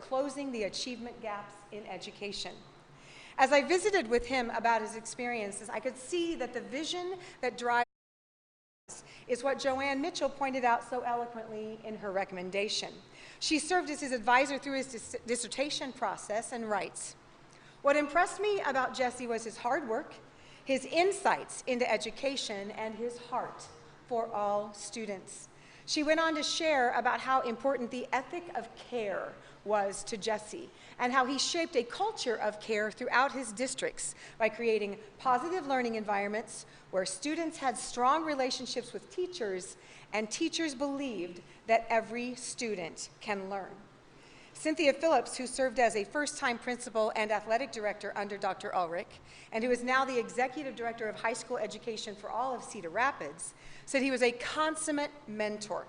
closing the achievement gaps in education. As I visited with him about his experiences, I could see that the vision that drives us is what Joanne Mitchell pointed out so eloquently in her recommendation. She served as his advisor through his dissertation process and writes, "What impressed me about Jesse was his hard work, his insights into education, and his heart for all students." She went on to share about how important the ethic of care was to Jesse and how he shaped a culture of care throughout his districts by creating positive learning environments where students had strong relationships with teachers and teachers believed that every student can learn. Cynthia Phillips, who served as a first-time principal and athletic director under Dr. Ulrich, and who is now the executive director of high school education for all of Cedar Rapids, said he was a consummate mentor.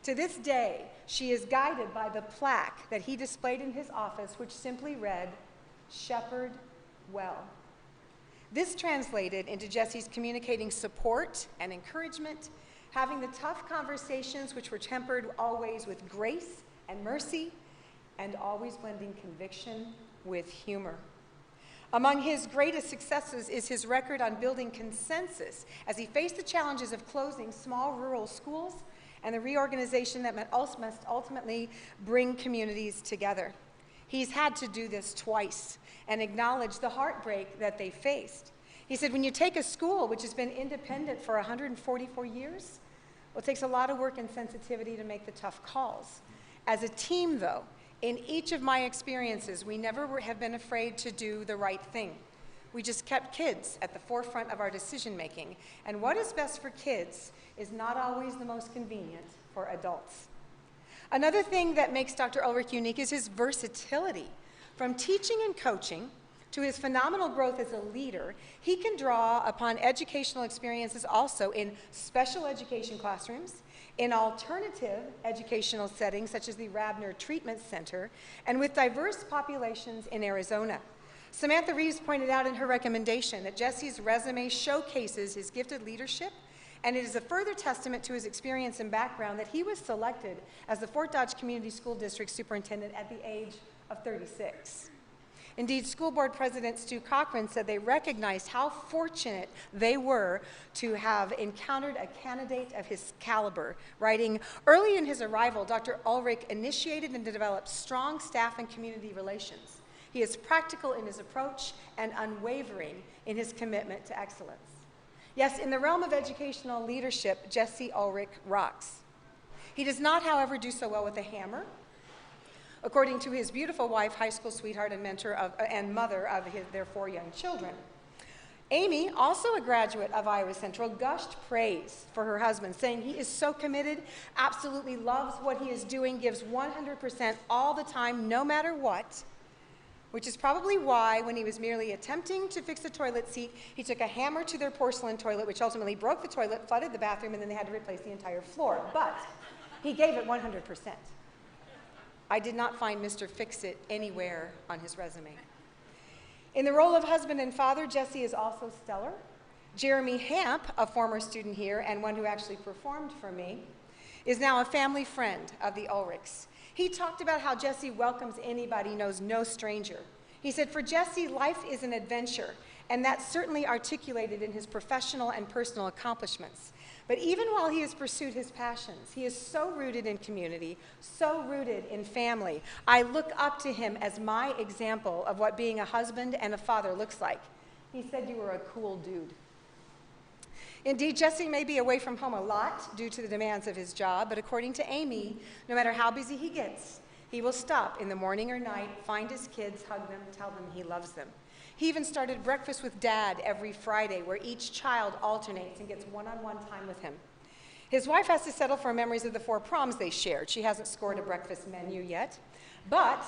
To this day, she is guided by the plaque that he displayed in his office, which simply read, "Shepherd well." This translated into Jesse's communicating support and encouragement, having the tough conversations which were tempered always with grace and mercy, and always blending conviction with humor. Among his greatest successes is his record on building consensus as he faced the challenges of closing small rural schools and the reorganization that must ultimately bring communities together. He's had to do this twice and acknowledge the heartbreak that they faced. He said, when you take a school which has been independent for 144 years, well, it takes a lot of work and sensitivity to make the tough calls. As a team, though, in each of my experiences, we never have been afraid to do the right thing. We just kept kids at the forefront of our decision-making, and what is best for kids is not always the most convenient for adults. Another thing that makes Dr. Ulrich unique is his versatility. From teaching and coaching to his phenomenal growth as a leader, he can draw upon educational experiences also in special education classrooms, in alternative educational settings such as the Rabner Treatment Center, and with diverse populations in Arizona. Samantha Reeves pointed out in her recommendation that Jesse's resume showcases his gifted leadership, and it is a further testament to his experience and background that he was selected as the Fort Dodge Community School District Superintendent at the age of 36. Indeed, School Board President Stu Cochran said they recognized how fortunate they were to have encountered a candidate of his caliber, writing, "Early in his arrival, Dr. Ulrich initiated and developed strong staff and community relations. He is practical in his approach and unwavering in his commitment to excellence." Yes, in the realm of educational leadership, Jesse Ulrich rocks. He does not, however, do so well with a hammer. According to his beautiful wife, high school sweetheart and mentor and mother of their 4 young children. Amy, also a graduate of Iowa Central, gushed praise for her husband, saying he is so committed, absolutely loves what he is doing, gives 100% all the time, no matter what, which is probably why, when he was merely attempting to fix the toilet seat, he took a hammer to their porcelain toilet, which ultimately broke the toilet, flooded the bathroom, and then they had to replace the entire floor. But he gave it 100%. I did not find Mr. Fix-It anywhere on his resume. In the role of husband and father, Jesse is also stellar. Jeremy Hamp, a former student here and one who actually performed for me, is now a family friend of the Ulrichs. He talked about how Jesse welcomes anybody, knows no stranger. He said, for Jesse, life is an adventure, and that's certainly articulated in his professional and personal accomplishments. But even while he has pursued his passions, he is so rooted in community, so rooted in family. I look up to him as my example of what being a husband and a father looks like. He said you were a cool dude. Indeed, Jesse may be away from home a lot due to the demands of his job, but according to Amy, no matter how busy he gets, he will stop in the morning or night, find his kids, hug them, tell them he loves them. He even started breakfast with Dad every Friday, where each child alternates and gets one-on-one time with him. His wife has to settle for memories of the 4 proms they shared. She hasn't scored a breakfast menu yet, but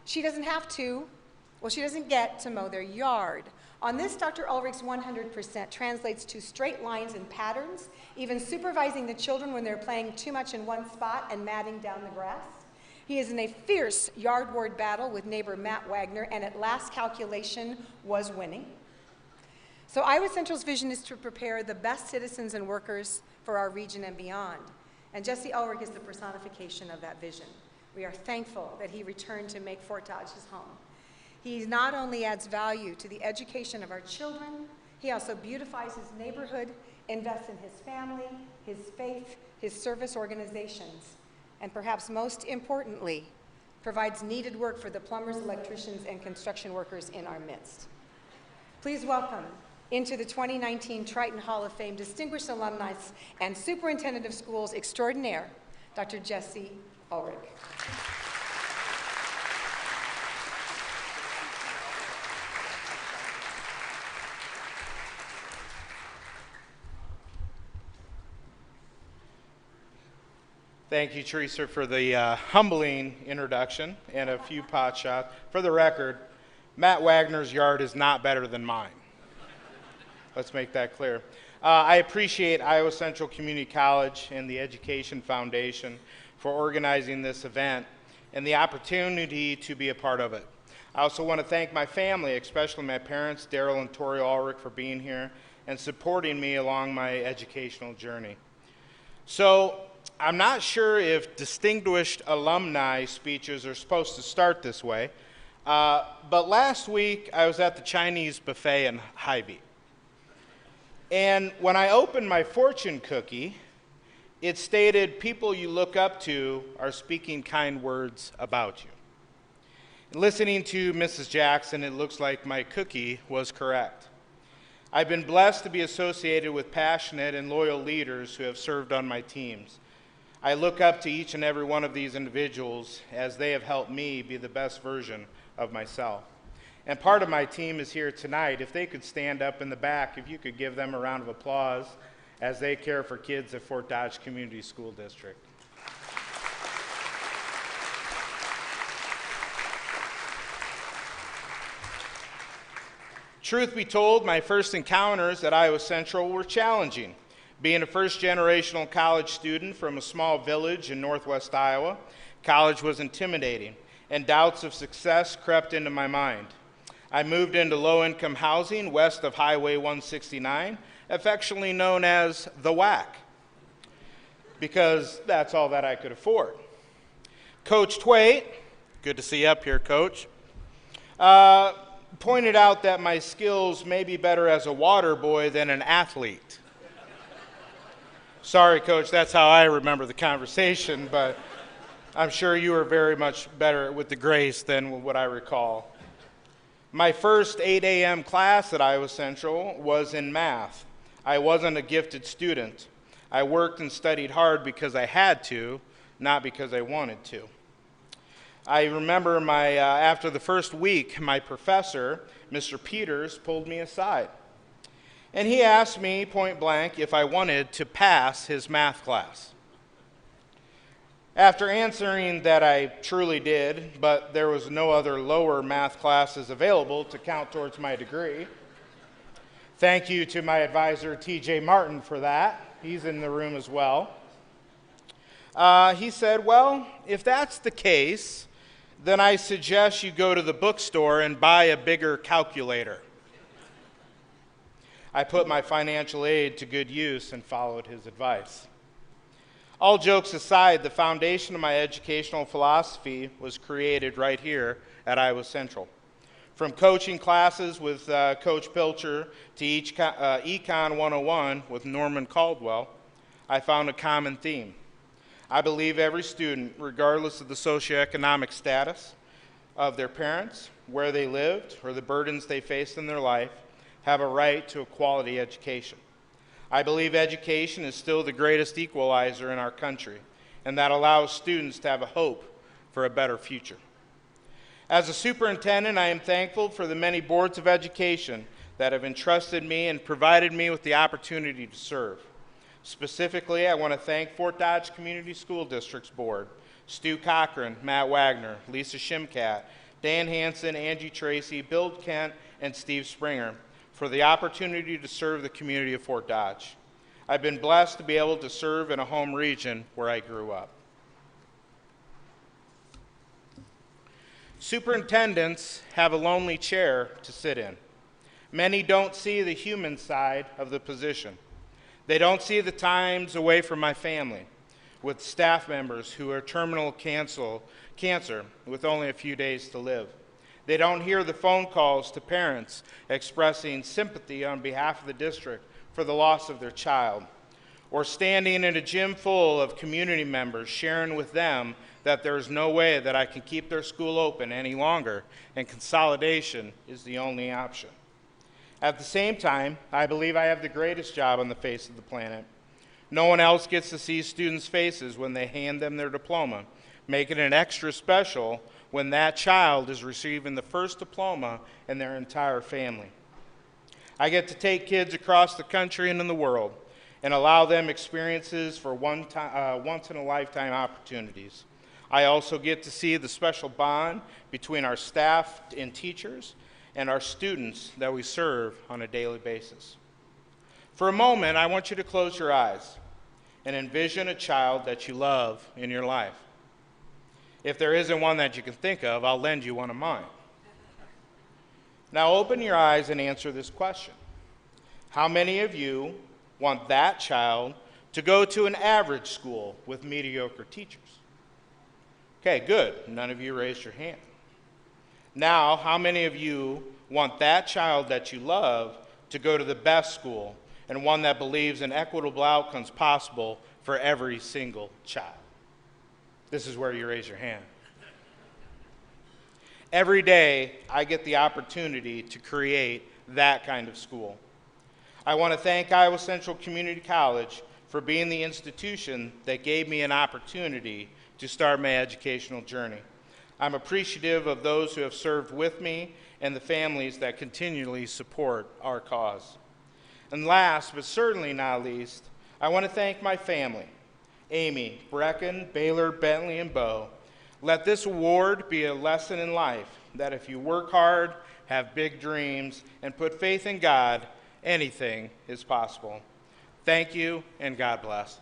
she doesn't get to mow their yard. On this, Dr. Ulrich's 100% translates to straight lines and patterns, even supervising the children when they're playing too much in one spot and matting down the grass. He is in a fierce yard-ward battle with neighbor Matt Wagner, and at last calculation was winning. So Iowa Central's vision is to prepare the best citizens and workers for our region and beyond. And Jesse Ulrich is the personification of that vision. We are thankful that he returned to make Fort Dodge his home. He not only adds value to the education of our children, he also beautifies his neighborhood, invests in his family, his faith, his service organizations, and perhaps most importantly, provides needed work for the plumbers, electricians, and construction workers in our midst. Please welcome into the 2019 Triton Hall of Fame Distinguished Alumnus and Superintendent of Schools Extraordinaire, Dr. Jesse Ulrich. Thank you, Teresa, for the humbling introduction and a few pot shots. For the record, Matt Wagner's yard is not better than mine. Let's make that clear. I appreciate Iowa Central Community College and the Education Foundation for organizing this event and the opportunity to be a part of it. I also want to thank my family, especially my parents, Daryl and Tori Ulrich, for being here and supporting me along my educational journey. So, I'm not sure if distinguished alumni speeches are supposed to start this way, but last week I was at the Chinese buffet in Hy-Vee. And when I opened my fortune cookie, it stated, "People you look up to are speaking kind words about you." And listening to Mrs. Jackson, it looks like my cookie was correct. I've been blessed to be associated with passionate and loyal leaders who have served on my teams. I look up to each and every one of these individuals as they have helped me be the best version of myself. And part of my team is here tonight. If they could stand up in the back, if you could give them a round of applause as they care for kids at Fort Dodge Community School District. Truth be told, my first encounters at Iowa Central were challenging. Being a first-generational college student from a small village in northwest Iowa, college was intimidating, and doubts of success crept into my mind. I moved into low-income housing west of Highway 169, affectionately known as the WAC, because that's all that I could afford. Coach Twait, good to see you up here, Coach, pointed out that my skills may be better as a water boy than an athlete. Sorry, Coach, that's how I remember the conversation, but I'm sure you were very much better with the grace than what I recall. My first 8 a.m. class at Iowa Central was in math. I wasn't a gifted student. I worked and studied hard because I had to, not because I wanted to. I remember after the first week, my professor, Mr. Peters, pulled me aside. And he asked me point blank if I wanted to pass his math class. After answering that I truly did, but there was no other lower math classes available to count towards my degree. Thank you to my advisor, TJ Martin, for that. He's in the room as well. He said, "Well, if that's the case, then I suggest you go to the bookstore and buy a bigger calculator." I put my financial aid to good use and followed his advice. All jokes aside, the foundation of my educational philosophy was created right here at Iowa Central. From coaching classes with Coach Pilcher to Econ 101 with Norman Caldwell, I found a common theme. I believe every student, regardless of the socioeconomic status of their parents, where they lived, or the burdens they faced in their life, have a right to a quality education. I believe education is still the greatest equalizer in our country, and that allows students to have a hope for a better future. As a superintendent, I am thankful for the many boards of education that have entrusted me and provided me with the opportunity to serve. Specifically, I want to thank Fort Dodge Community School District's board, Stu Cochran, Matt Wagner, Lisa Shimkat, Dan Hansen, Angie Tracy, Bill Kent, and Steve Springer, for the opportunity to serve the community of Fort Dodge. I've been blessed to be able to serve in a home region where I grew up. Superintendents have a lonely chair to sit in. Many don't see the human side of the position. They don't see the times away from my family, with staff members who are terminal cancer with only a few days to live. They don't hear the phone calls to parents expressing sympathy on behalf of the district for the loss of their child, or standing in a gym full of community members sharing with them that there's no way that I can keep their school open any longer and consolidation is the only option. At the same time, I believe I have the greatest job on the face of the planet. No one else gets to see students' faces when they hand them their diploma, making it extra special when that child is receiving the first diploma in their entire family. I get to take kids across the country and in the world and allow them experiences for once-in-a-lifetime opportunities. I also get to see the special bond between our staff and teachers and our students that we serve on a daily basis. For a moment, I want you to close your eyes and envision a child that you love in your life. If there isn't one that you can think of, I'll lend you one of mine. Now open your eyes and answer this question. How many of you want that child to go to an average school with mediocre teachers? Okay, good. None of you raised your hand. Now, how many of you want that child that you love to go to the best school and one that believes in equitable outcomes possible for every single child? This is where you raise your hand. Every day, I get the opportunity to create that kind of school. I want to thank Iowa Central Community College for being the institution that gave me an opportunity to start my educational journey. I'm appreciative of those who have served with me and the families that continually support our cause. And last, but certainly not least, I want to thank my family, Amy, Brecken, Baylor, Bentley, and Bo. Let this award be a lesson in life that if you work hard, have big dreams, and put faith in God, anything is possible. Thank you, and God bless.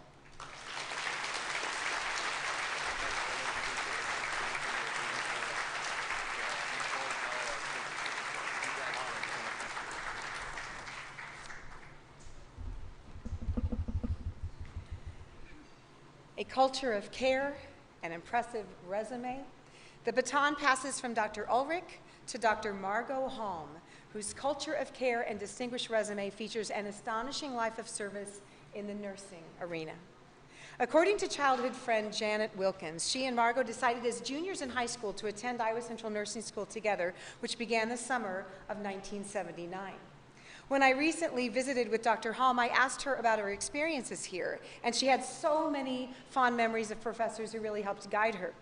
A culture of care, an impressive resume. The baton passes from Dr. Ulrich to Dr. Margot Halm, whose culture of care and distinguished resume features an astonishing life of service in the nursing arena. According to childhood friend Janet Wilkins, she and Margot decided as juniors in high school to attend Iowa Central Nursing School together, which began the summer of 1979. When I recently visited with Dr. Halm, I asked her about her experiences here, and she had so many fond memories of professors who really helped guide her.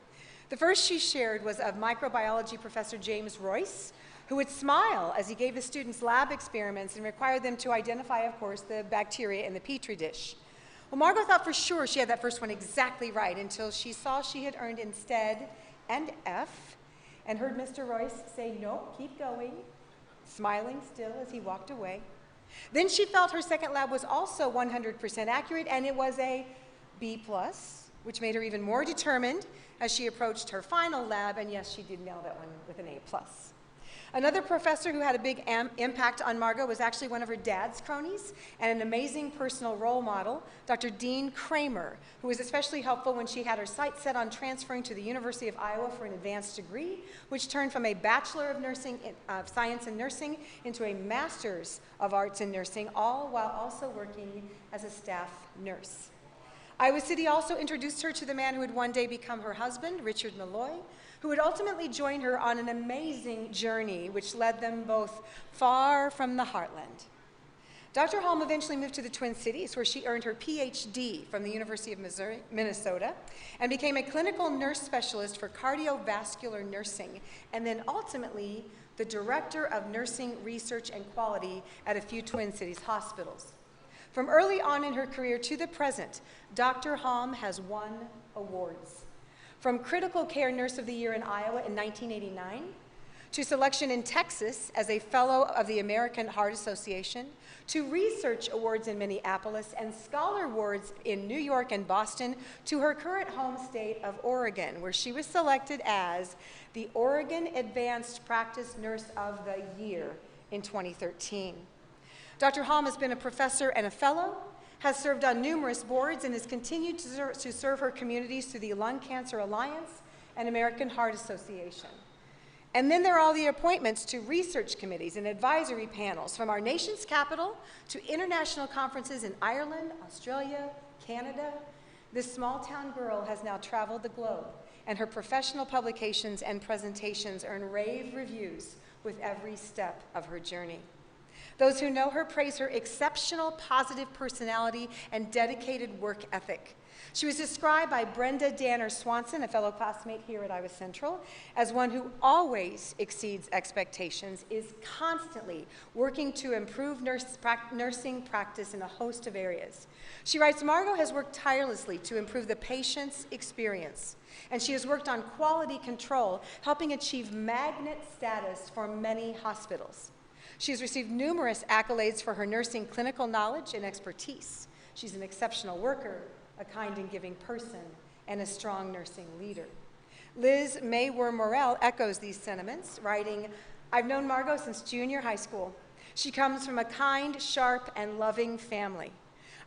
The first she shared was of microbiology professor James Royce, who would smile as he gave his students lab experiments and required them to identify, of course, the bacteria in the Petri dish. Well, Margot thought for sure she had that first one exactly right until she saw she had earned instead an F and heard Mr. Royce say, "Nope, keep going," smiling still as he walked away. Then she felt her second lab was also 100% accurate, and it was a B+, which made her even more determined as she approached her final lab, and yes, she did nail that one with an A+. Another professor who had a big impact on Margot was actually one of her dad's cronies and an amazing personal role model, Dr. Dean Kramer, who was especially helpful when she had her sights set on transferring to the University of Iowa for an advanced degree, which turned from a Bachelor of Science in Nursing into a Master's of Arts in Nursing, all while also working as a staff nurse. Iowa City also introduced her to the man who would one day become her husband, Richard Malloy, who would ultimately join her on an amazing journey which led them both far from the heartland. Dr. Halm eventually moved to the Twin Cities, where she earned her PhD from the University of Minnesota and became a clinical nurse specialist for cardiovascular nursing, and then ultimately the director of nursing research and quality at a few Twin Cities hospitals. From early on in her career to the present, Dr. Halm has won awards. From Critical Care Nurse of the Year in Iowa in 1989, to selection in Texas as a Fellow of the American Heart Association, to research awards in Minneapolis and scholar awards in New York and Boston, to her current home state of Oregon, where she was selected as the Oregon Advanced Practice Nurse of the Year in 2013. Dr. Halm has been a professor and a fellow, has served on numerous boards, and has continued to serve her communities through the Lung Cancer Alliance and American Heart Association. And then there are all the appointments to research committees and advisory panels, from our nation's capital to international conferences in Ireland, Australia, Canada. This small-town girl has now traveled the globe, and her professional publications and presentations earn rave reviews with every step of her journey. Those who know her praise her exceptional positive personality and dedicated work ethic. She was described by Brenda Danner Swanson, a fellow classmate here at Iowa Central, as one who always exceeds expectations, is constantly working to improve nursing practice in a host of areas. She writes, Margot has worked tirelessly to improve the patient's experience, and she has worked on quality control, helping achieve magnet status for many hospitals. She has received numerous accolades for her nursing clinical knowledge and expertise. She's an exceptional worker, a kind and giving person, and a strong nursing leader. Liz Maywer Morrell echoes these sentiments, writing, I've known Margot since junior high school. She comes from a kind, sharp, and loving family.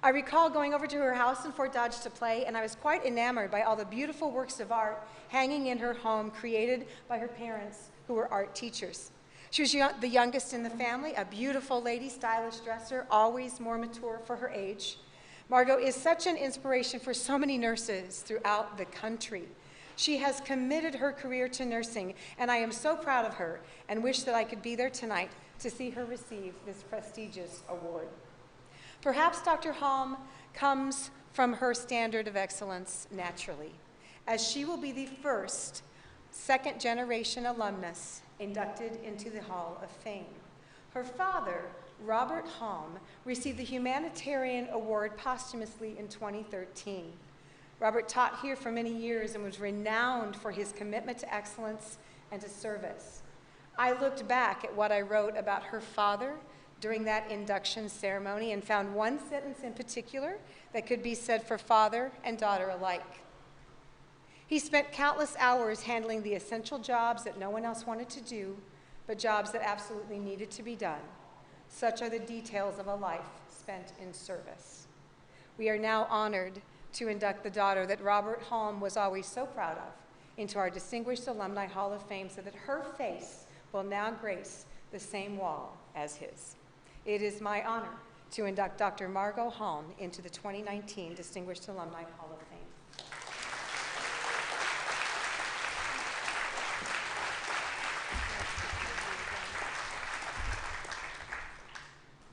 I recall going over to her house in Fort Dodge to play, and I was quite enamored by all the beautiful works of art hanging in her home, created by her parents, who were art teachers. She was the youngest in the family, a beautiful lady, stylish dresser, always more mature for her age. Margot is such an inspiration for so many nurses throughout the country. She has committed her career to nursing, and I am so proud of her and wish that I could be there tonight to see her receive this prestigious award. Perhaps Dr. Halm comes from her standard of excellence naturally, as she will be the first second-generation alumnus inducted into the Hall of Fame. Her father, Robert Halm, received the Humanitarian Award posthumously in 2013. Robert taught here for many years and was renowned for his commitment to excellence and to service. I looked back at what I wrote about her father during that induction ceremony and found one sentence in particular that could be said for father and daughter alike. He spent countless hours handling the essential jobs that no one else wanted to do, but jobs that absolutely needed to be done. Such are the details of a life spent in service. We are now honored to induct the daughter that Robert Halm was always so proud of into our Distinguished Alumni Hall of Fame, so that her face will now grace the same wall as his. It is my honor to induct Dr. Margot Halm into the 2019 Distinguished Alumni Hall of Fame.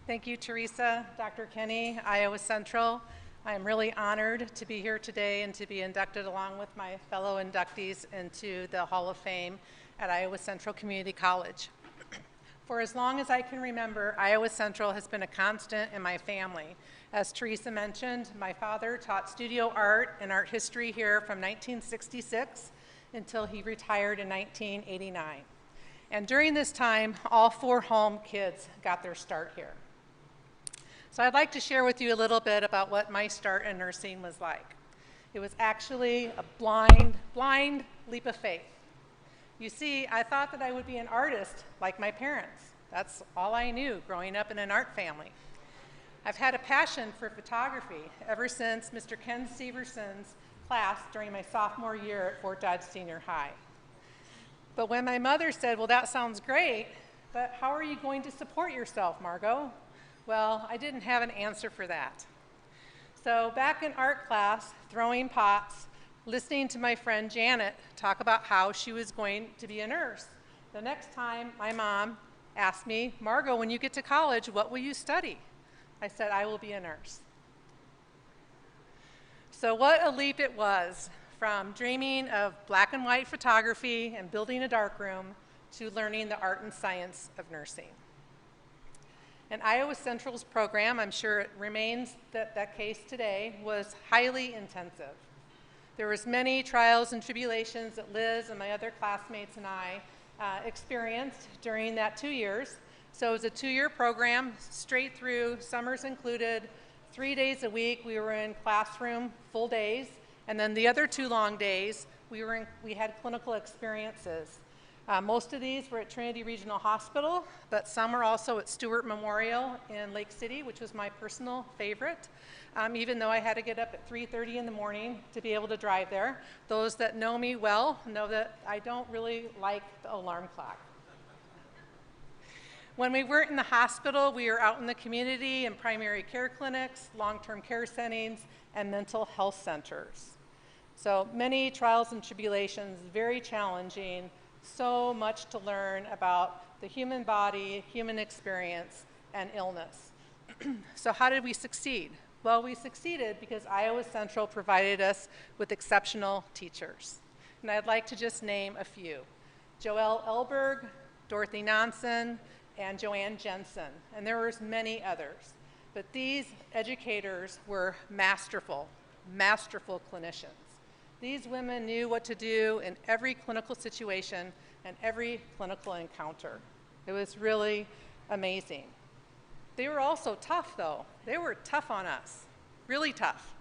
Thank you, Teresa, Dr. Kenny, Iowa Central. I am really honored to be here today and to be inducted along with my fellow inductees into the Hall of Fame at Iowa Central Community College. For as long as I can remember, Iowa Central has been a constant in my family. As Teresa mentioned, my father taught studio art and art history here from 1966 until he retired in 1989. And during this time, all 4 Halm kids got their start here. So I'd like to share with you a little bit about what my start in nursing was like. It was actually a blind leap of faith. You see, I thought that I would be an artist like my parents. That's all I knew growing up in an art family. I've had a passion for photography ever since Mr. Ken Severson's class during my sophomore year at Fort Dodge Senior High. But when my mother said, well, that sounds great, but how are you going to support yourself, Margot? Well, I didn't have an answer for that. So back in art class, throwing pots, listening to my friend Janet talk about how she was going to be a nurse. The next time my mom asked me, Margot, when you get to college, what will you study? I said, I will be a nurse. So what a leap it was from dreaming of black and white photography and building a darkroom to learning the art and science of nursing. And Iowa Central's program, I'm sure it remains that case today, was highly intensive. There was many trials and tribulations that Liz and my other classmates and I experienced during that 2 years. So it was a 2-year program, straight through, summers included, 3 days a week. We were in classroom full days, and then the other 2 long days, we had clinical experiences. Most of these were at Trinity Regional Hospital, but some are also at Stewart Memorial in Lake City, which was my personal favorite, even though I had to get up at 3:30 in the morning to be able to drive there. Those that know me well know that I don't really like the alarm clock. When we weren't in the hospital, we were out in the community in primary care clinics, long-term care settings, and mental health centers. So many trials and tribulations, very challenging, so much to learn about the human body, human experience, and illness. So how did we succeed? Well, we succeeded because Iowa Central provided us with exceptional teachers. And I'd like to just name a few. Joelle Elberg, Dorothy Nonson, and Joanne Jensen, and there were many others. But these educators were masterful, masterful clinicians. These women knew what to do in every clinical situation and every clinical encounter. It was really amazing. They were also tough, though. They were tough on us, really tough.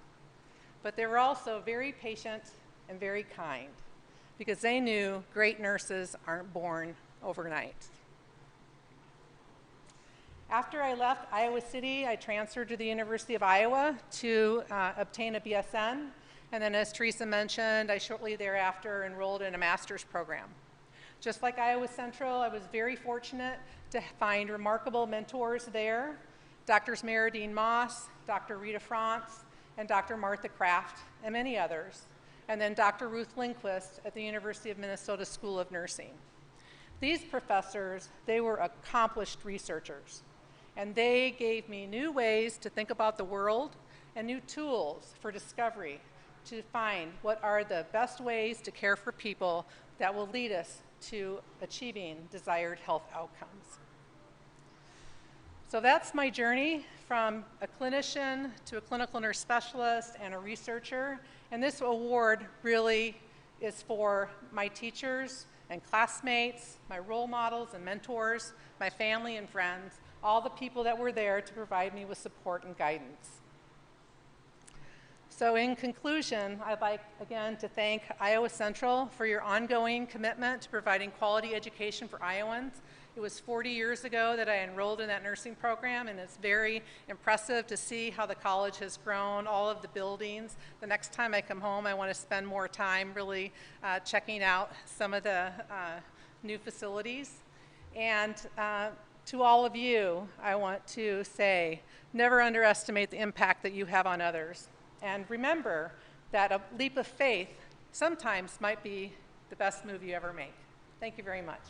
But they were also very patient and very kind because they knew great nurses aren't born overnight. After I left Iowa City, I transferred to the University of Iowa to obtain a BSN. And then, as Teresa mentioned, I shortly thereafter enrolled in a master's program. Just like Iowa Central, I was very fortunate to find remarkable mentors there, Drs. Meridine Moss, Dr. Rita France, and Dr. Martha Kraft, and many others, and then Dr. Ruth Lindquist at the University of Minnesota School of Nursing. These professors, they were accomplished researchers, and they gave me new ways to think about the world and new tools for discovery to find what are the best ways to care for people that will lead us to achieving desired health outcomes. So that's my journey from a clinician to a clinical nurse specialist and a researcher. And this award really is for my teachers and classmates, my role models and mentors, my family and friends, all the people that were there to provide me with support and guidance. So in conclusion, I'd like again to thank Iowa Central for your ongoing commitment to providing quality education for Iowans. It was 40 years ago that I enrolled in that nursing program, and it's very impressive to see how the college has grown, all of the buildings. The next time I come home, I want to spend more time really checking out some of the new facilities. And to all of you, I want to say, never underestimate the impact that you have on others. And remember that a leap of faith sometimes might be the best move you ever make. Thank you very much.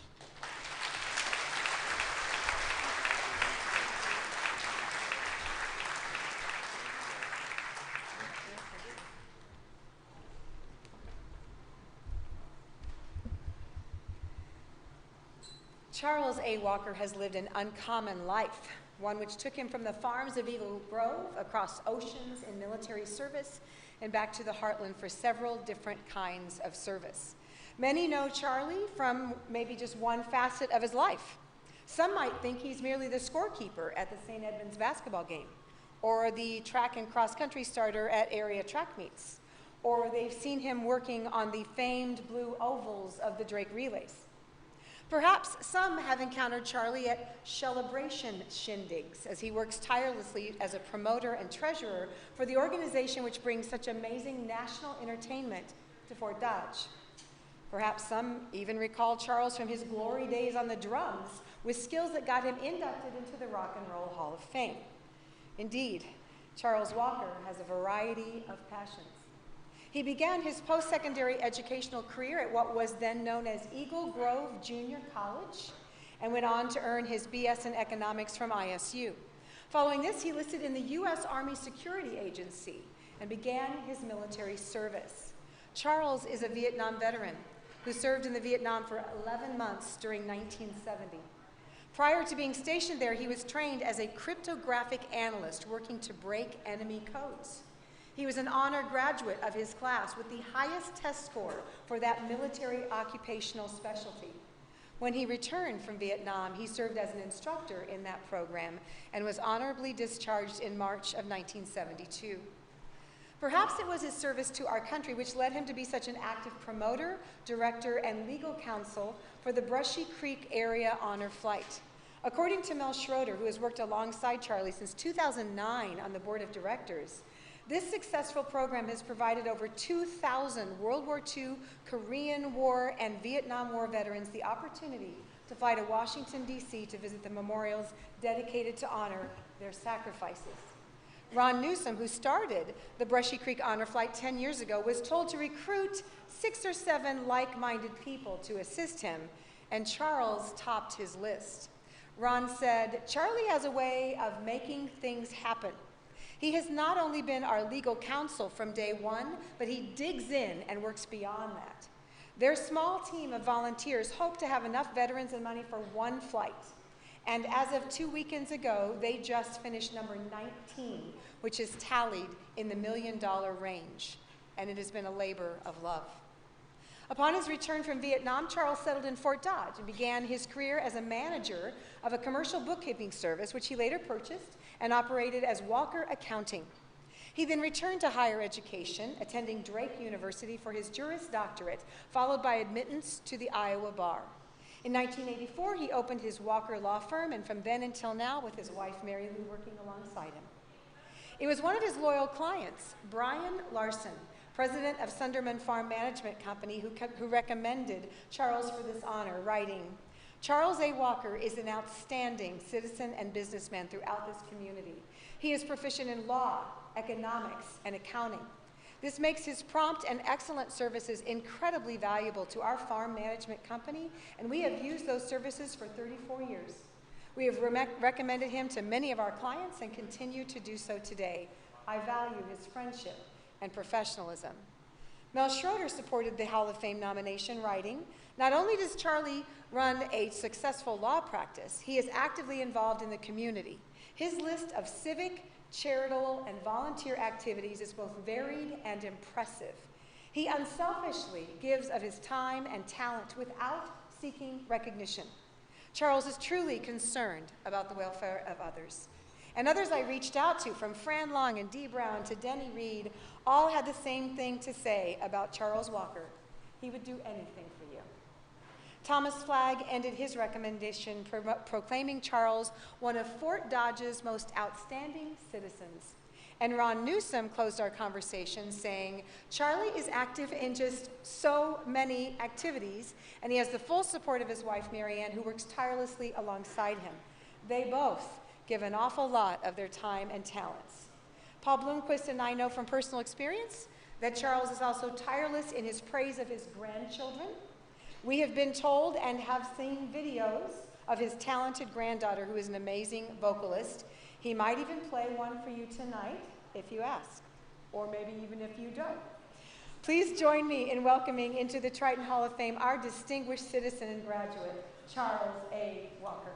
Charles A. Walker has lived an uncommon life, one which took him from the farms of Eagle Grove across oceans in military service and back to the heartland for several different kinds of service. Many know Charlie from maybe just one facet of his life. Some might think he's merely the scorekeeper at the St. Edmunds basketball game, or the track and cross-country starter at area track meets, or they've seen him working on the famed blue ovals of the Drake Relays. Perhaps some have encountered Charlie at celebration shindigs as he works tirelessly as a promoter and treasurer for the organization which brings such amazing national entertainment to Fort Dodge. Perhaps some even recall Charles from his glory days on the drums with skills that got him inducted into the Rock and Roll Hall of Fame. Indeed, Charles Walker has a variety of passions. He began his post-secondary educational career at what was then known as Eagle Grove Junior College and went on to earn his BS in economics from ISU. Following this, he enlisted in the U.S. Army Security Agency and began his military service. Charles is a Vietnam veteran who served in the Vietnam for 11 months during 1970. Prior to being stationed there, he was trained as a cryptographic analyst working to break enemy codes. He was an honor graduate of his class with the highest test score for that military occupational specialty. When he returned from Vietnam, he served as an instructor in that program and was honorably discharged in March of 1972. Perhaps it was his service to our country which led him to be such an active promoter, director, and legal counsel for the Brushy Creek Area Honor Flight. According to Mel Schroeder, who has worked alongside Charlie since 2009 on the board of directors, this successful program has provided over 2,000 World War II, Korean War, and Vietnam War veterans the opportunity to fly to Washington, D.C. to visit the memorials dedicated to honor their sacrifices. Ron Newsom, who started the Brushy Creek Honor Flight 10 years ago, was told to recruit 6 or 7 like-minded people to assist him, and Charles topped his list. Ron said, "Charlie has a way of making things happen. He has not only been our legal counsel from day one, but he digs in and works beyond that." Their small team of volunteers hope to have enough veterans and money for 1 flight. And as of 2 weekends ago, they just finished number 19, which is tallied in the $1 million range. And it has been a labor of love. Upon his return from Vietnam, Charles settled in Fort Dodge and began his career as a manager of a commercial bookkeeping service, which he later purchased and operated as Walker Accounting. He then returned to higher education, attending Drake University for his Juris Doctorate, followed by admittance to the Iowa Bar. In 1984, he opened his Walker Law Firm, and from then until now, with his wife Mary Lou working alongside him. It was one of his loyal clients, Brian Larson, president of Sunderman Farm Management Company, who recommended Charles for this honor, writing, "Charles A. Walker is an outstanding citizen and businessman throughout this community. He is proficient in law, economics, and accounting. This makes his prompt and excellent services incredibly valuable to our farm management company, and we have used those services for 34 years. We have recommended him to many of our clients and continue to do so today. I value his friendship and professionalism." Mel Schroeder supported the Hall of Fame nomination, writing, "Not only does Charlie run a successful law practice, he is actively involved in the community. His list of civic, charitable, and volunteer activities is both varied and impressive. He unselfishly gives of his time and talent without seeking recognition. Charles is truly concerned about the welfare of others." And others I reached out to, from Fran Long and Dee Brown to Denny Reed, all had the same thing to say about Charles Walker. He would do anything for you. Thomas Flagg ended his recommendation proclaiming Charles one of Fort Dodge's most outstanding citizens. And Ron Newsom closed our conversation saying, "Charlie is active in just so many activities, and he has the full support of his wife, Marianne, who works tirelessly alongside him. They both give an awful lot of their time and talents." Paul Bloomquist and I know from personal experience that Charles is also tireless in his praise of his grandchildren. We have been told and have seen videos of his talented granddaughter, who is an amazing vocalist. He might even play one for you tonight, if you ask, or maybe even if you don't. Please join me in welcoming into the Triton Hall of Fame our distinguished citizen and graduate, Charles A. Walker.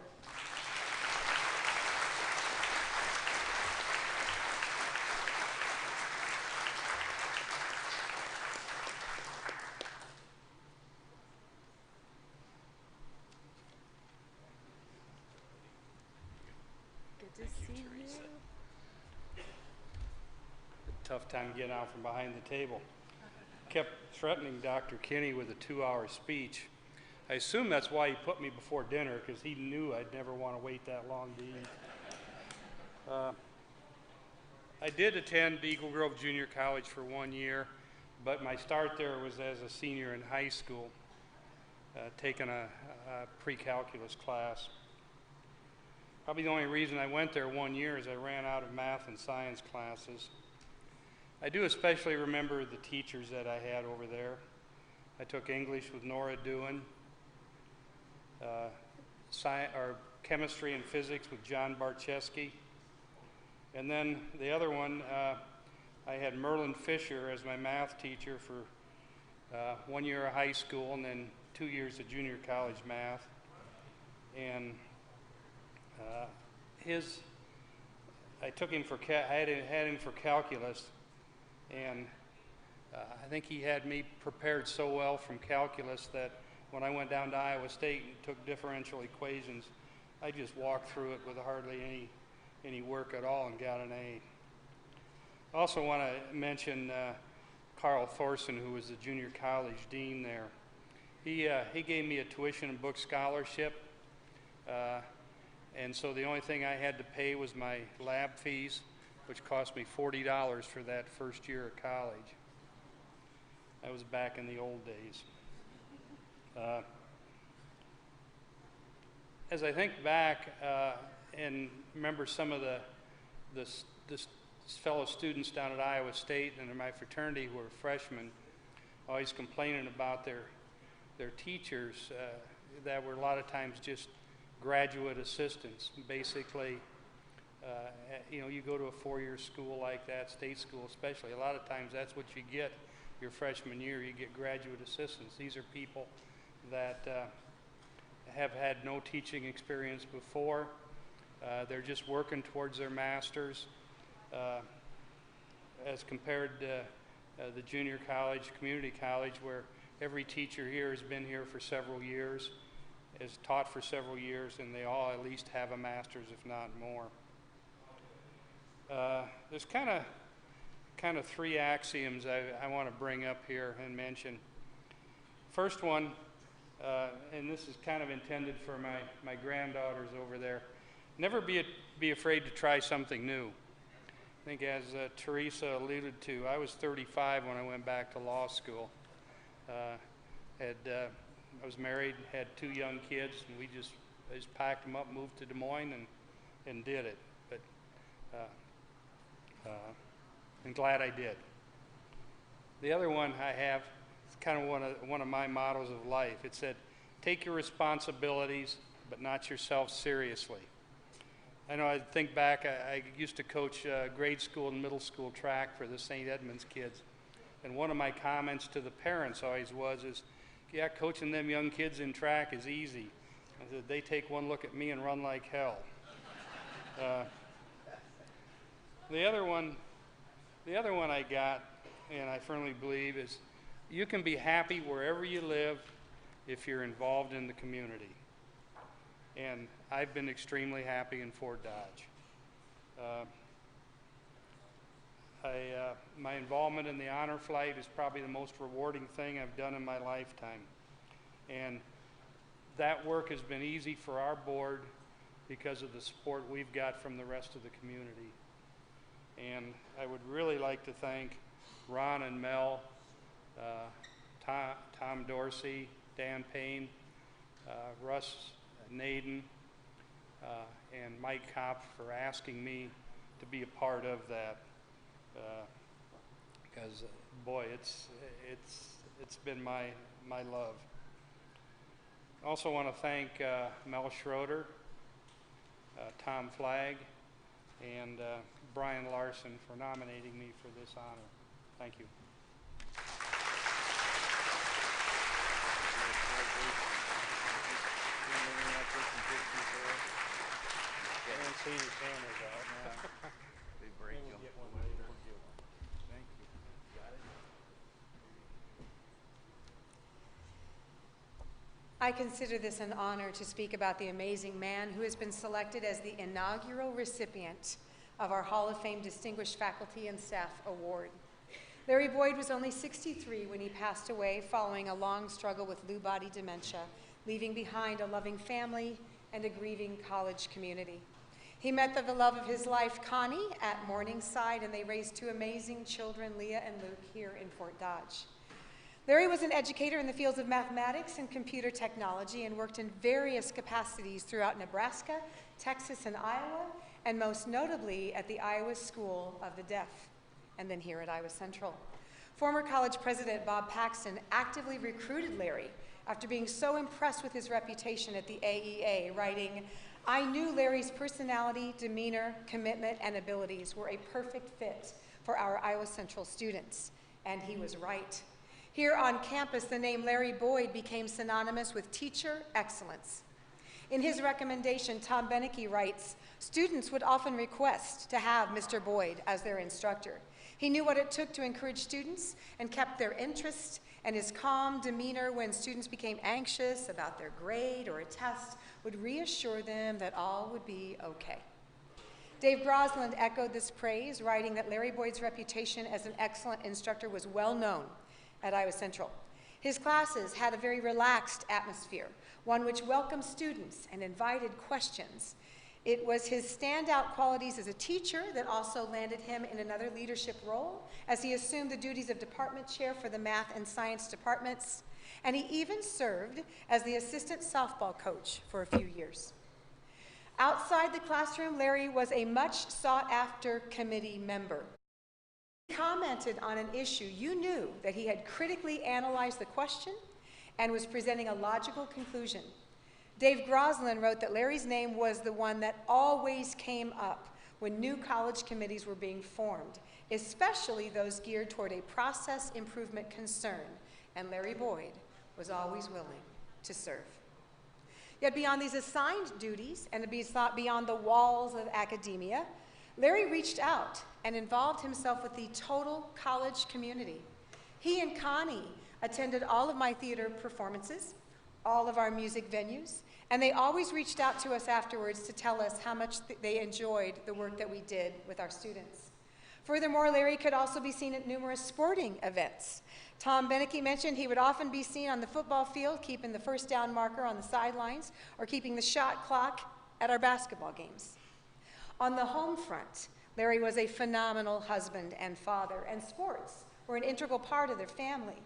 Good to see you. Tough time getting out from behind the table. Kept threatening Dr. Kinney with a 2-hour speech. I assume that's why he put me before dinner, because he knew I'd never want to wait that long to eat. I did attend Eagle Grove Junior College for 1 year, but my start there was as a senior in high school, taking a pre-calculus class. Probably the only reason I went there 1 year is I ran out of math and science classes. I do especially remember the teachers that I had over there. I took English with Nora Doohan, chemistry and physics with John Barczewski, and then the other one, I had Merlin Fisher as my math teacher for 1 year of high school and then 2 years of junior college math. And I took him for, I had him for calculus, and I think he had me prepared so well from calculus that when I went down to Iowa State and took differential equations, I just walked through it with hardly any work at all and got an A. I also want to mention Carl Thorson, who was the junior college dean there. He gave me a tuition and book scholarship, and so the only thing I had to pay was my lab fees, which cost me $40 for that first year of college. That was back in the old days. As I think back and remember some of the fellow students down at Iowa State and in my fraternity who were freshmen, always complaining about their teachers that were a lot of times just graduate assistants. Basically, you go to a four-year school like that, state school especially, a lot of times that's what you get your freshman year. You get graduate assistants. These are people that have had no teaching experience before. They're just working towards their masters. As compared to the junior college, community college, where every teacher here has been here for several years, has taught for several years, and they all at least have a master's, if not more. There's kind of three axioms I want to bring up here and mention. Think one, and this is kind of intended for my granddaughters over there, never be afraid to try something new. I think as Teresa alluded to, I was 35 when I went back to law school. I was married, had two young kids, and I just packed them up, moved to Des Moines, and did it. But I'm glad I did. The other one I have is kind of one of my mottos of life. It said, "Take your responsibilities, but not yourself seriously." I know I think back, I used to coach grade school and middle school track for the St. Edmunds kids. And one of my comments to the parents always was, yeah, coaching them young kids in track is easy. I said, they take one look at me and run like hell. The other one I got, and I firmly believe, is you can be happy wherever you live if you're involved in the community. And I've been extremely happy in Fort Dodge. My involvement in the honor flight is probably the most rewarding thing I've done in my lifetime. And that work has been easy for our board because of the support we've got from the rest of the community. And I would really like to thank Ron and Mel, Tom Dorsey, Dan Payne, Russ Naden, and Mike Kopp for asking me to be a part of that. Because boy, it's been my love. I also want to thank Mel Schroeder, Tom Flagg, and Brian Larson for nominating me for this honor. Thank you. I haven't seen his cameras out. They break them. Get one later. Thank you. Got it? I consider this an honor to speak about the amazing man who has been selected as the inaugural recipient of our Hall of Fame Distinguished Faculty and Staff Award. Larry Boyd was only 63 when he passed away following a long struggle with Lewy body dementia, leaving behind a loving family and a grieving college community. He met the love of his life, Connie, at Morningside, and they raised two amazing children, Leah and Luke, here in Fort Dodge. Larry was an educator in the fields of mathematics and computer technology and worked in various capacities throughout Nebraska, Texas, and Iowa, and most notably at the Iowa School of the Deaf, and then here at Iowa Central. Former college president Bob Paxton actively recruited Larry after being so impressed with his reputation at the AEA, writing, "I knew Larry's personality, demeanor, commitment, and abilities were a perfect fit for our Iowa Central students." And he was right. Here on campus, the name Larry Boyd became synonymous with teacher excellence. In his recommendation, Tom Benecke writes, "Students would often request to have Mr. Boyd as their instructor. He knew what it took to encourage students and kept their interest, and his calm demeanor when students became anxious about their grade or a test would reassure them that all would be okay." Dave Grosland echoed this praise, writing that Larry Boyd's reputation as an excellent instructor was well known at Iowa Central. His classes had a very relaxed atmosphere, one which welcomed students and invited questions. It was his standout qualities as a teacher that also landed him in another leadership role as he assumed the duties of department chair for the math and science departments, and he even served as the assistant softball coach for a few years. Outside the classroom, Larry was a much sought-after committee member. He commented on an issue, you knew that he had critically analyzed the question and was presenting a logical conclusion. Dave Grosland wrote that Larry's name was the one that always came up when new college committees were being formed, especially those geared toward a process improvement concern, and Larry Boyd was always willing to serve. Yet beyond these assigned duties and beyond the walls of academia, Larry reached out and involved himself with the total college community. He and Connie attended all of my theater performances, all of our music venues, and they always reached out to us afterwards to tell us how much they enjoyed the work that we did with our students. Furthermore, Larry could also be seen at numerous sporting events. Tom Beneke mentioned he would often be seen on the football field, keeping the first down marker on the sidelines, or keeping the shot clock at our basketball games. On the home front, Larry was a phenomenal husband and father, and sports were an integral part of their family.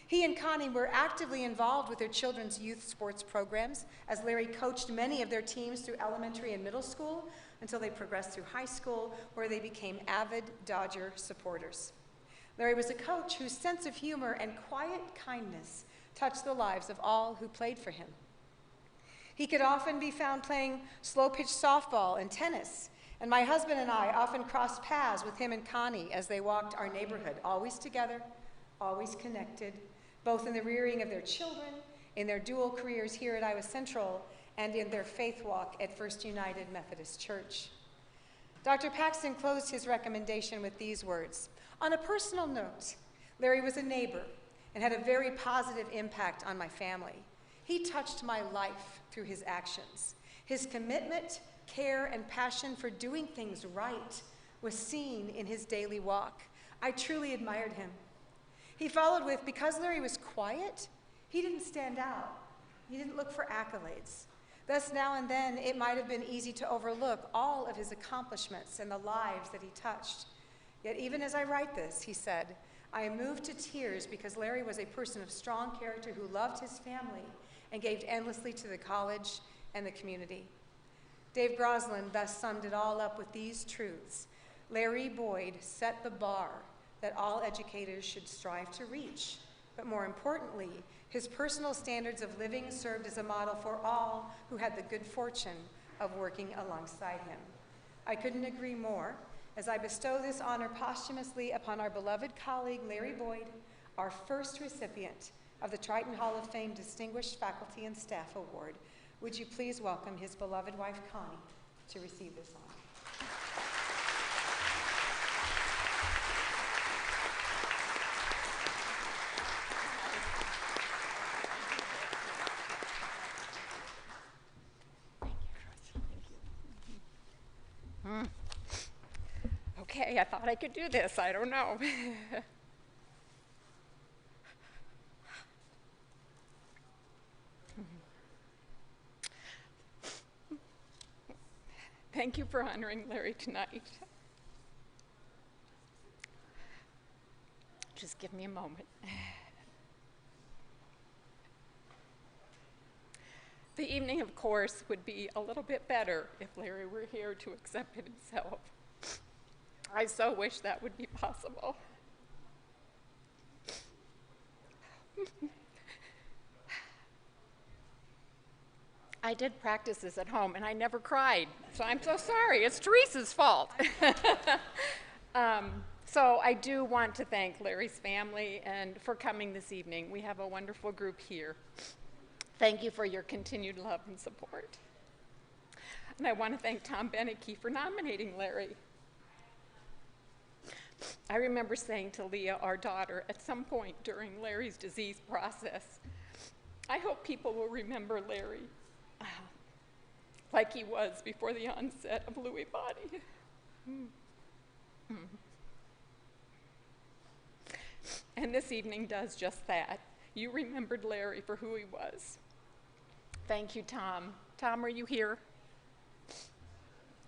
He and Connie were actively involved with their children's youth sports programs, as Larry coached many of their teams through elementary and middle school until they progressed through high school, where they became avid Dodger supporters. Larry was a coach whose sense of humor and quiet kindness touched the lives of all who played for him. He could often be found playing slow-pitch softball and tennis, and my husband and I often crossed paths with him and Connie as they walked our neighborhood, always together, always connected, both in the rearing of their children, in their dual careers here at Iowa Central, and in their faith walk at First United Methodist Church. Dr. Paxton closed his recommendation with these words: on a personal note, Larry was a neighbor and had a very positive impact on my family. He touched my life through his actions. His commitment, care, and passion for doing things right was seen in his daily walk. I truly admired him. He followed with, because Larry was quiet, he didn't stand out. He didn't look for accolades. Thus, now and then, it might have been easy to overlook all of his accomplishments and the lives that he touched. Yet even as I write this, he said, I am moved to tears because Larry was a person of strong character who loved his family and gave endlessly to the college and the community. Dave Grosland thus summed it all up with these truths. Larry Boyd set the bar that all educators should strive to reach, but more importantly, his personal standards of living served as a model for all who had the good fortune of working alongside him. I couldn't agree more as I bestow this honor posthumously upon our beloved colleague, Larry Boyd, our first recipient of the Triton Hall of Fame Distinguished Faculty and Staff Award. Would you please welcome his beloved wife, Connie, to receive this honor. Okay, I thought I could do this. I don't know. Thank you for honoring Larry tonight. Just give me a moment. The evening, of course, would be a little bit better if Larry were here to accept it himself. I so wish that would be possible. I did practice this at home, and I never cried, so I'm so sorry. It's Teresa's fault. So I do want to thank Larry's family and for coming this evening. We have a wonderful group here. Thank you for your continued love and support. And I want to thank Tom Beneke for nominating Larry. I remember saying to Leah, our daughter, at some point during Larry's disease process, I hope people will remember Larry like he was before the onset of Lewy body. And this evening does just that. You remembered Larry for who he was. Thank you, Tom. Tom, are you here?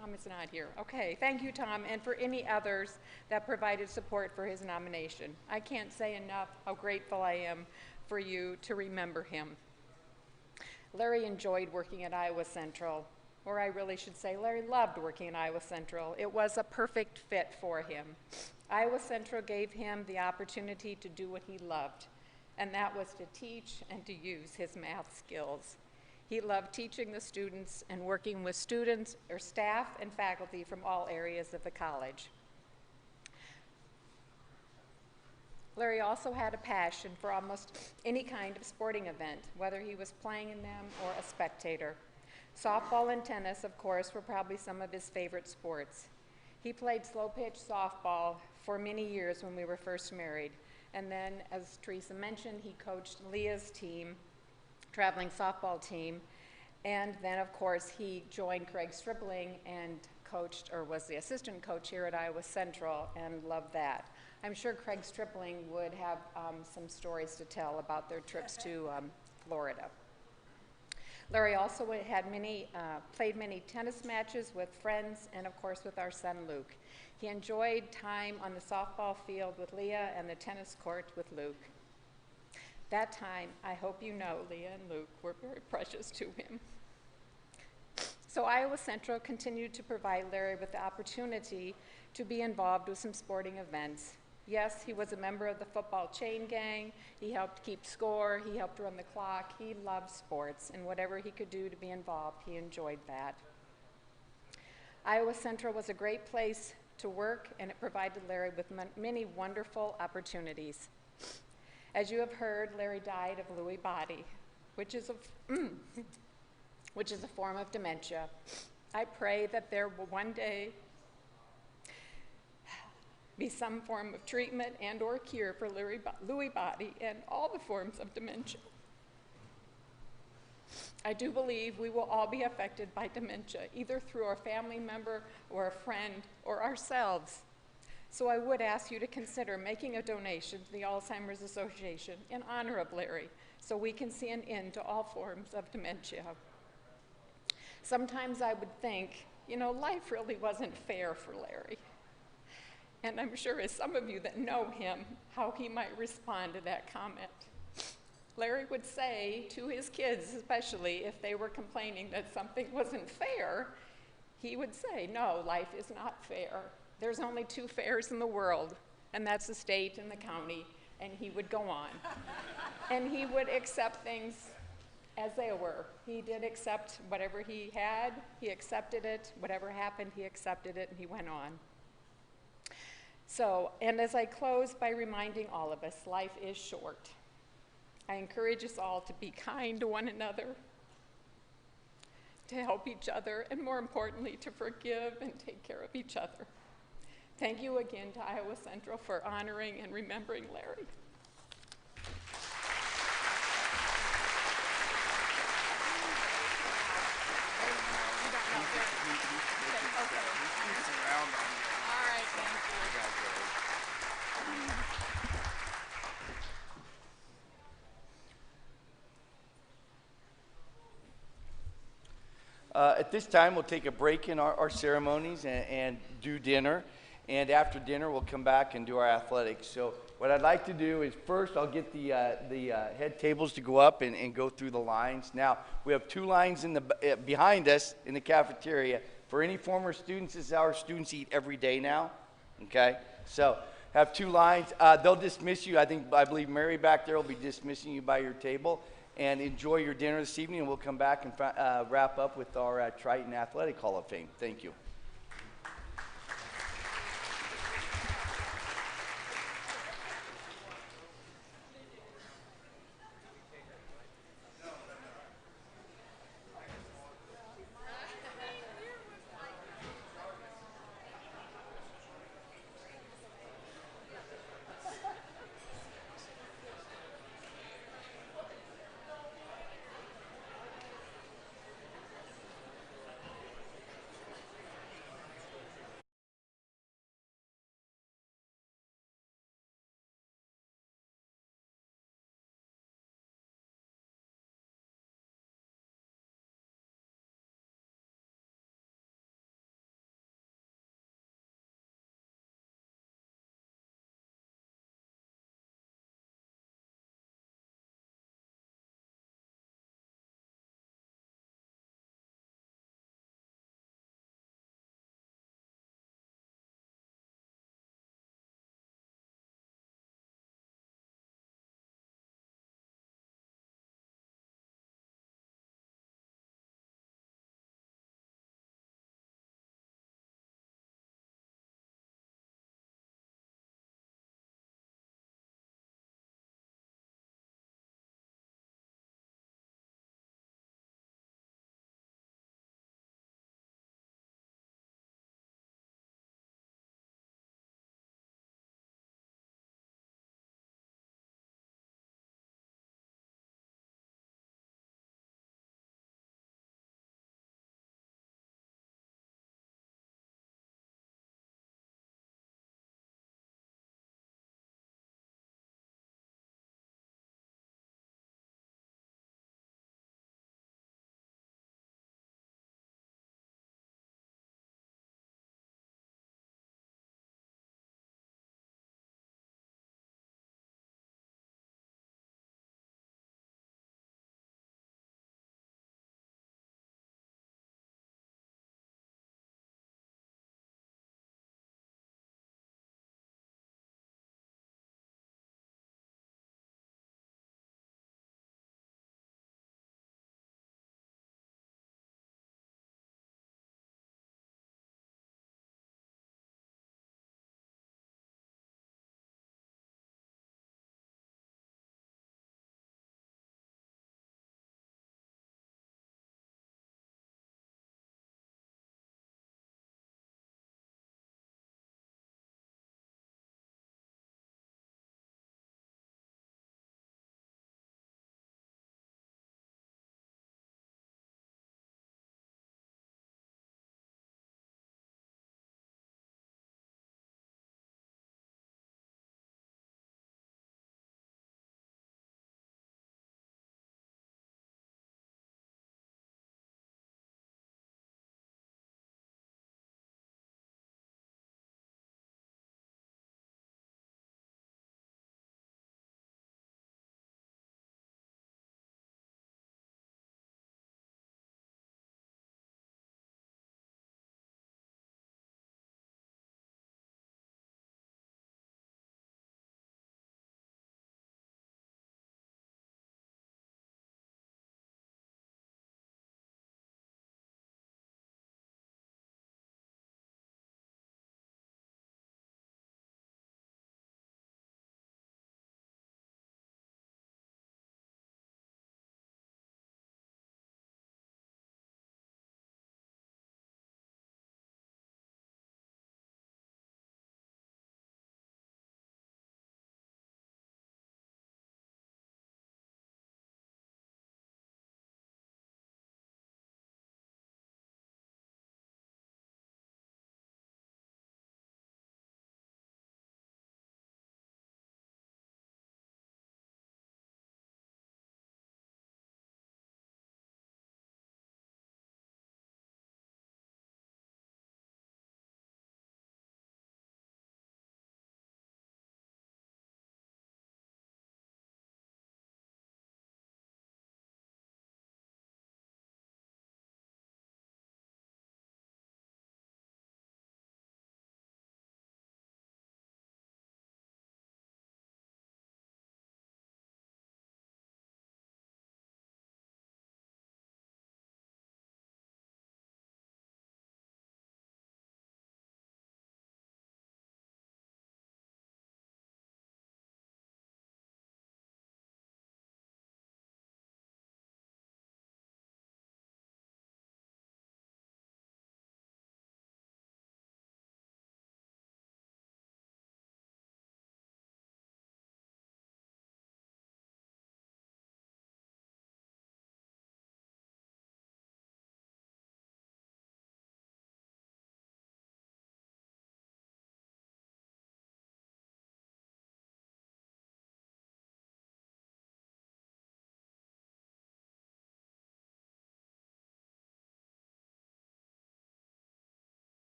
Tom is not here. Okay, thank you, Tom, and for any others that provided support for his nomination. I can't say enough how grateful I am for you to remember him. Larry enjoyed working at Iowa Central, or I really should say Larry loved working at Iowa Central. It was a perfect fit for him. Iowa Central gave him the opportunity to do what he loved, and that was to teach and to use his math skills. He loved teaching the students and working with students or staff and faculty from all areas of the college. Larry also had a passion for almost any kind of sporting event, whether he was playing in them or a spectator. Softball and tennis, of course, were probably some of his favorite sports. He played slow pitch softball for many years when we were first married. And then, as Teresa mentioned, he coached Leah's team, traveling softball team. And then, of course, he joined Craig Stripling and coached, or was the assistant coach here at Iowa Central, and loved that. I'm sure Craig Stripling would have some stories to tell about their trips to Florida. Larry also had played many tennis matches with friends and, of course, with our son Luke. He enjoyed time on the softball field with Leah and the tennis court with Luke. That time, I hope you know, Leah and Luke were very precious to him. So Iowa Central continued to provide Larry with the opportunity to be involved with some sporting events. Yes, he was a member of the football chain gang. He helped keep score. He helped run the clock. He loved sports, and whatever he could do to be involved, he enjoyed that. Iowa Central was a great place to work, and it provided Larry with many wonderful opportunities. As you have heard, Larry died of Lewy body, which is a form of dementia. I pray that there will one day be some form of treatment and or cure for Lewy body and all the forms of dementia. I do believe we will all be affected by dementia, either through a family member or a friend or ourselves. So I would ask you to consider making a donation to the Alzheimer's Association in honor of Larry, so we can see an end to all forms of dementia. Sometimes I would think, life really wasn't fair for Larry. And I'm sure as some of you that know him, how he might respond to that comment. Larry would say to his kids, especially if they were complaining that something wasn't fair, he would say, no, life is not fair. There's only two fairs in the world, and that's the state and the county, and he would go on. And he would accept things as they were. He did accept whatever he had, he accepted it. Whatever happened, he accepted it, and he went on. So, and as I close by reminding all of us, life is short. I encourage us all to be kind to one another, to help each other, and more importantly, to forgive and take care of each other. Thank you again to Iowa Central for honoring and remembering Larry. At this time, we'll take a break in our ceremonies and do dinner. And after dinner, we'll come back and do our athletics. So what I'd like to do is first, I'll get the head tables to go up and go through the lines. Now, we have two lines behind us in the cafeteria. For any former students, this is how our students eat every day now. Okay? So have two lines. They'll dismiss you. I believe Mary back there will be dismissing you by your table. And enjoy your dinner this evening, and we'll come back and wrap up with our Triton Athletic Hall of Fame. Thank you.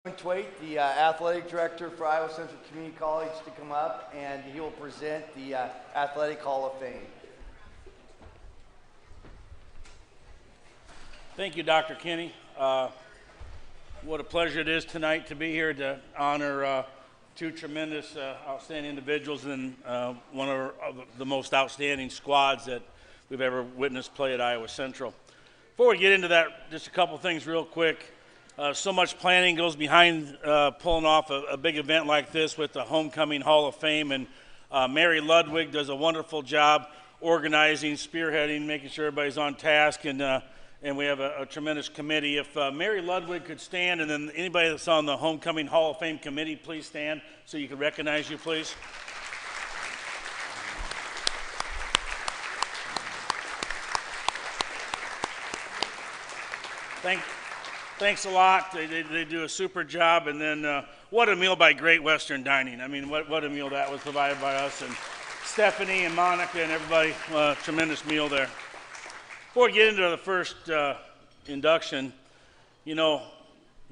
Twait, the athletic director for Iowa Central Community College, to come up, and he will present the Athletic Hall of Fame. Thank you, Dr. Kinney. What a pleasure it is tonight to be here to honor two tremendous, outstanding individuals and one of the most outstanding squads that we've ever witnessed play at Iowa Central. Before we get into that, just a couple things real quick. So much planning goes behind pulling off a big event like this with the Homecoming Hall of Fame, and Mary Ludwig does a wonderful job organizing, spearheading, making sure everybody's on task, and we have a tremendous committee. If Mary Ludwig could stand, and then anybody that's on the Homecoming Hall of Fame committee, please stand so you can recognize you, please. Thanks a lot. They do a super job. And then what a meal by Great Western Dining. I mean, what a meal that was provided by us. And Stephanie and Monica and everybody, tremendous meal there. Before we get into the first induction, you know,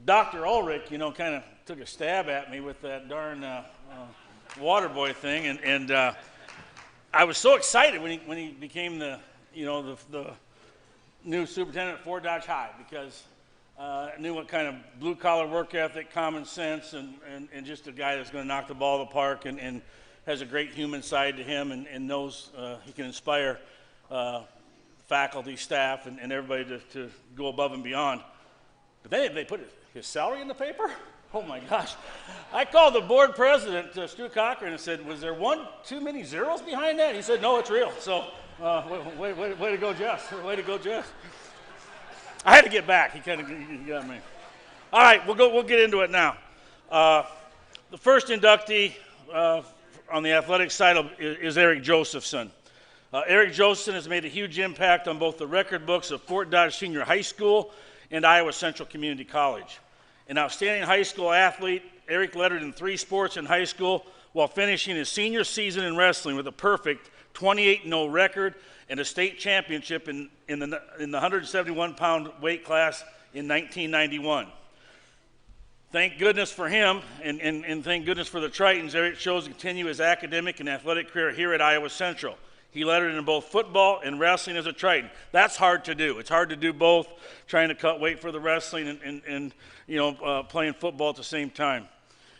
Dr. Ulrich, you know, kind of took a stab at me with that darn water boy thing. And I was so excited when he became the new superintendent at Fort Dodge High, because I knew what kind of blue-collar work ethic, common sense, and just a guy that's going to knock the ball out of the park and has a great human side to him and knows he can inspire faculty, staff, and everybody to go above and beyond. But then they put his salary in the paper? Oh, my gosh. I called the board president, Stu Cochran, and said, was there too many zeros behind that? He said, no, it's real. So way to go, Jess. Way to go, Jess. I had to get back. He got me. All right, we'll get into it now. The first inductee on the athletic side is Eric Josephson. Eric Josephson has made a huge impact on both the record books of Fort Dodge Senior High School and Iowa Central Community College. An outstanding high school athlete, Eric lettered in 3 sports in high school while finishing his senior season in wrestling with a perfect 28-0 record and a state championship in the 171-pound weight class in 1991. Thank goodness for him, and thank goodness for the Tritons. Eric chose to continue his academic and athletic career here at Iowa Central. He lettered in both football and wrestling as a Triton. That's hard to do. It's hard to do both, trying to cut weight for the wrestling and playing football at the same time.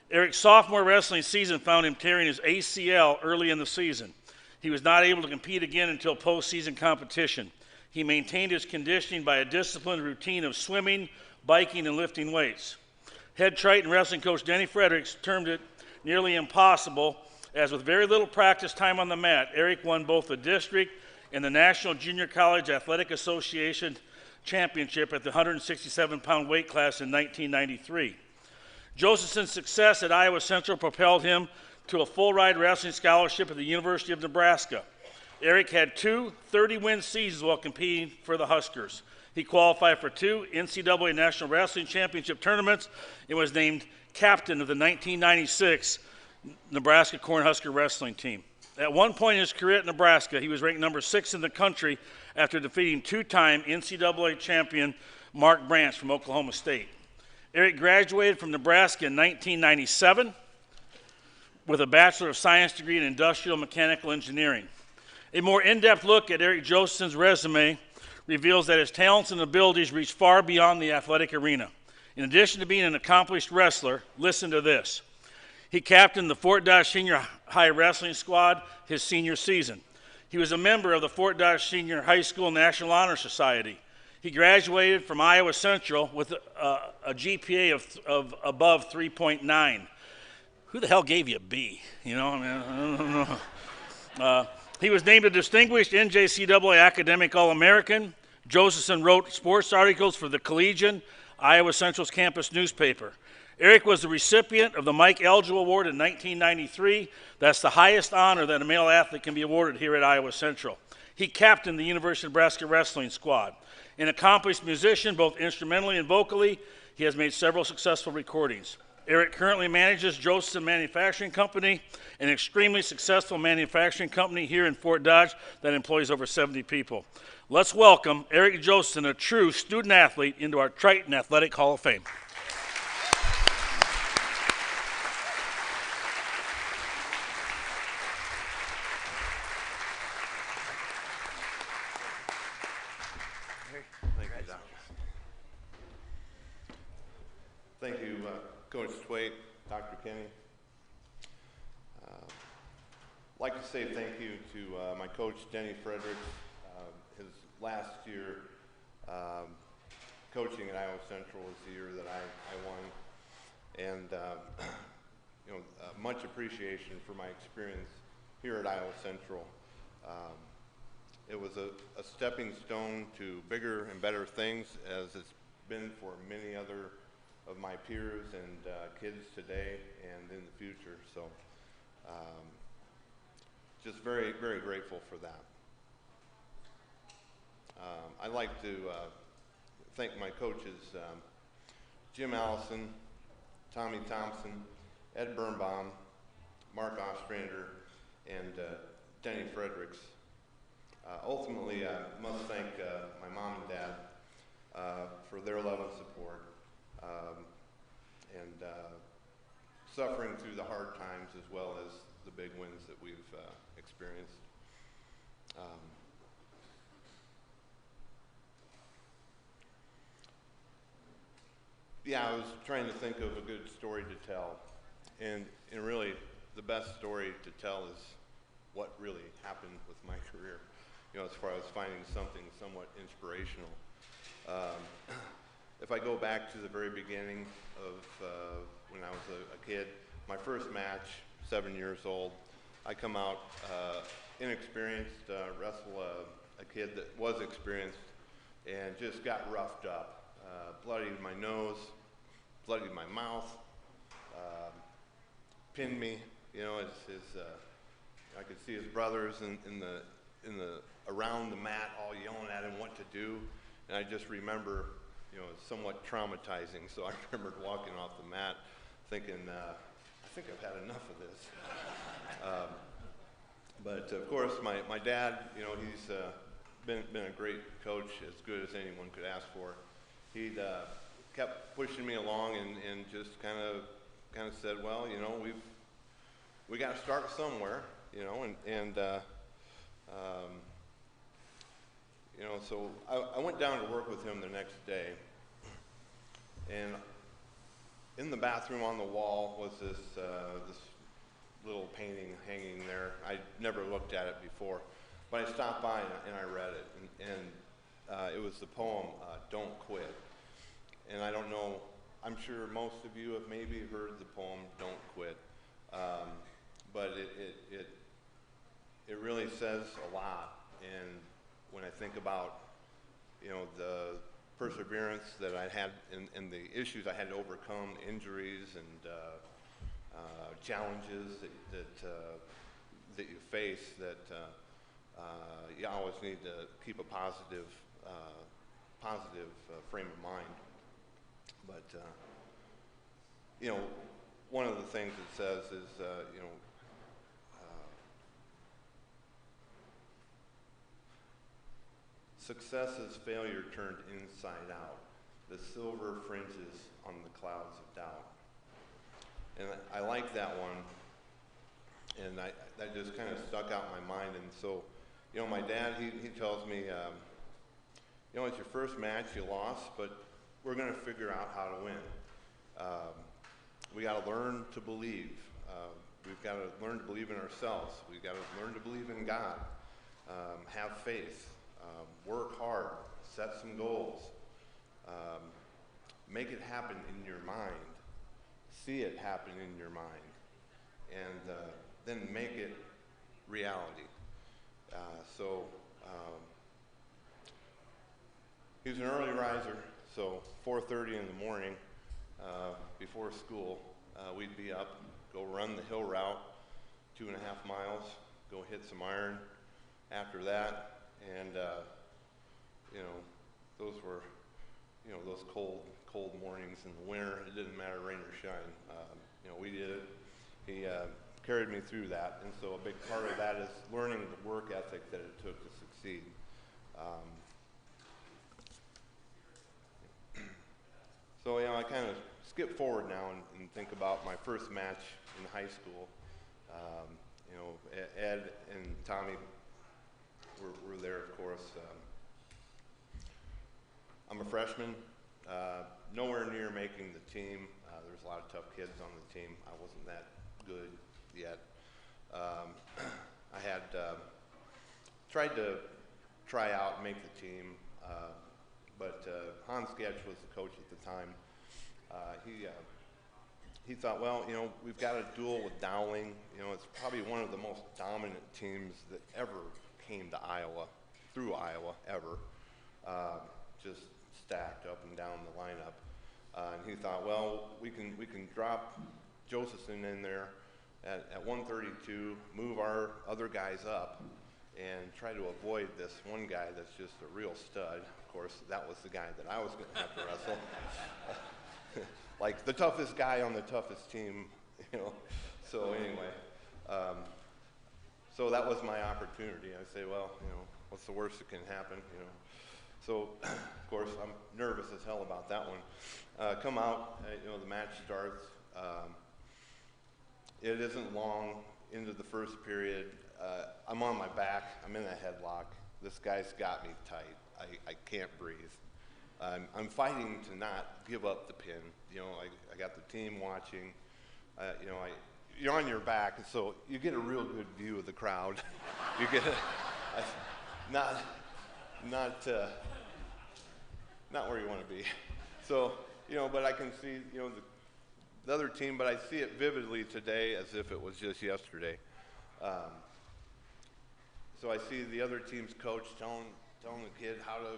Eric's sophomore wrestling season found him tearing his ACL early in the season. He was not able to compete again until postseason competition. He maintained his conditioning by a disciplined routine of swimming, biking, and lifting weights. Head Triton wrestling coach Denny Fredericks termed it nearly impossible, as with very little practice time on the mat, Eric won both the district and the National Junior College Athletic Association championship at the 167-pound weight class in 1993. Josephson's success at Iowa Central propelled him to a full-ride wrestling scholarship at the University of Nebraska. Eric had 2 30-win seasons while competing for the Huskers. He qualified for 2 NCAA National Wrestling Championship tournaments and was named captain of the 1996 Nebraska Cornhusker wrestling team. At one point in his career at Nebraska, he was ranked number 6 in the country after defeating 2-time NCAA champion Mark Branch from Oklahoma State. Eric graduated from Nebraska in 1997 with a Bachelor of Science degree in Industrial Mechanical Engineering. A more in-depth look at Eric Josephson's resume reveals that his talents and abilities reach far beyond the athletic arena. In addition to being an accomplished wrestler, listen to this. He captained the Fort Dodge Senior High Wrestling Squad his senior season. He was a member of the Fort Dodge Senior High School National Honor Society. He graduated from Iowa Central with a GPA of above 3.9. Who the hell gave you a B? You know, I mean, I don't know. He was named a distinguished NJCAA Academic All-American. Josephson wrote sports articles for the Collegian, Iowa Central's campus newspaper. Eric was the recipient of the Mike Elgin Award in 1993. That's the highest honor that a male athlete can be awarded here at Iowa Central. He captained the University of Nebraska wrestling squad. An accomplished musician, both instrumentally and vocally, he has made several successful recordings. Eric currently manages Josephson Manufacturing Company, an extremely successful manufacturing company here in Fort Dodge that employs over 70 people. Let's welcome Eric Josephson, a true student athlete, into our Triton Athletic Hall of Fame. Doctor. Thank you, Doctor. Thank you, Coach Twait, Dr. Kenny. I'd like to say thank you to my coach, Denny Fredericks. His last year coaching at Iowa Central was the year that I won. And, much appreciation for my experience here at Iowa Central. It was a stepping stone to bigger and better things, as it's been for many other of my peers and kids today and in the future. So just very, very grateful for that. I'd like to thank my coaches, Jim Allison, Tommy Thompson, Ed Birnbaum, Mark Ostrander, and Denny Fredericks. Ultimately, I must thank my mom and dad for their love and support, and suffering through the hard times as well as the big wins that we've experienced. Yeah, I was trying to think of a good story to tell, and really the best story to tell is what really happened with my career, as far as finding something somewhat inspirational. If I go back to the very beginning of when I was a kid, my first match, 7 years old, I come out inexperienced, wrestle a kid that was experienced, and just got roughed up. Bloodied my nose, bloodied my mouth, pinned me. I could see his brothers in the around the mat, all yelling at him what to do, and I just remember, it's somewhat traumatizing. So I remembered walking off the mat, thinking, I think I've had enough of this. But of course, my dad, he's been a great coach, as good as anyone could ask for. He'd kept pushing me along and just kind of said, well, we got to start somewhere, so I went down to work with him the next day, and in the bathroom on the wall was this little painting hanging there. I never looked at it before, but I stopped by and I read it, and it was the poem, Don't Quit. And I don't know, I'm sure most of you have maybe heard the poem, Don't Quit, but it really says a lot. And when I think about, the perseverance that I had and the issues I had to overcome, injuries and challenges that you face, that you always need to keep a positive frame of mind. But one of the things it says is, success is failure turned inside out, the silver fringes on the clouds of doubt. And I like that one, and that just kind of stuck out in my mind. And so, my dad, he tells me, it's your first match, you lost, but we're going to figure out how to win. We got to learn to believe. We've got to learn to believe in ourselves. We've got to learn to believe in God. Have faith. Work hard. Set some goals. Make it happen in your mind. See it happen in your mind. And then make it reality. He's an early riser. So 4:30 in the morning, before school, we'd be up, go run the hill route, 2.5 miles, go hit some iron after that, and those were, those cold mornings in the winter. It didn't matter rain or shine. We did it. He carried me through that, and so a big part of that is learning the work ethic that it took to succeed. So, I kind of skip forward now and think about my first match in high school. Ed and Tommy were there, of course. I'm a freshman, nowhere near making the team. There's a lot of tough kids on the team. I wasn't that good yet. I had tried to try out and make the team, but Hans Sketch was the coach at the time. He thought, well, you know, we've got a duel with Dowling. You know, it's probably one of the most dominant teams that ever came to Iowa, through Iowa, ever. Just stacked up and down the lineup. And he thought, well, we can drop Josephson in there at 132, move our other guys up, and try to avoid this one guy that's just a real stud. Of course, that was the guy that I was going to have to wrestle. Like the toughest guy on the toughest team, you know. So anyway, so that was my opportunity. I say, well, you know, what's the worst that can happen, you know? So, of course, I'm nervous as hell about that one. Come out, you know, the match starts. It isn't long into the first period. I'm on my back. I'm in a headlock. This guy's got me tight. I can't breathe. I'm fighting to not give up the pin. You know, I got the team watching. You know, you're on your back, so you get a real good view of the crowd. You get not where you want to be. So, you know, but I can see, you know, the other team, but I see it vividly today as if it was just yesterday. So I see the other team's coach telling the kid how to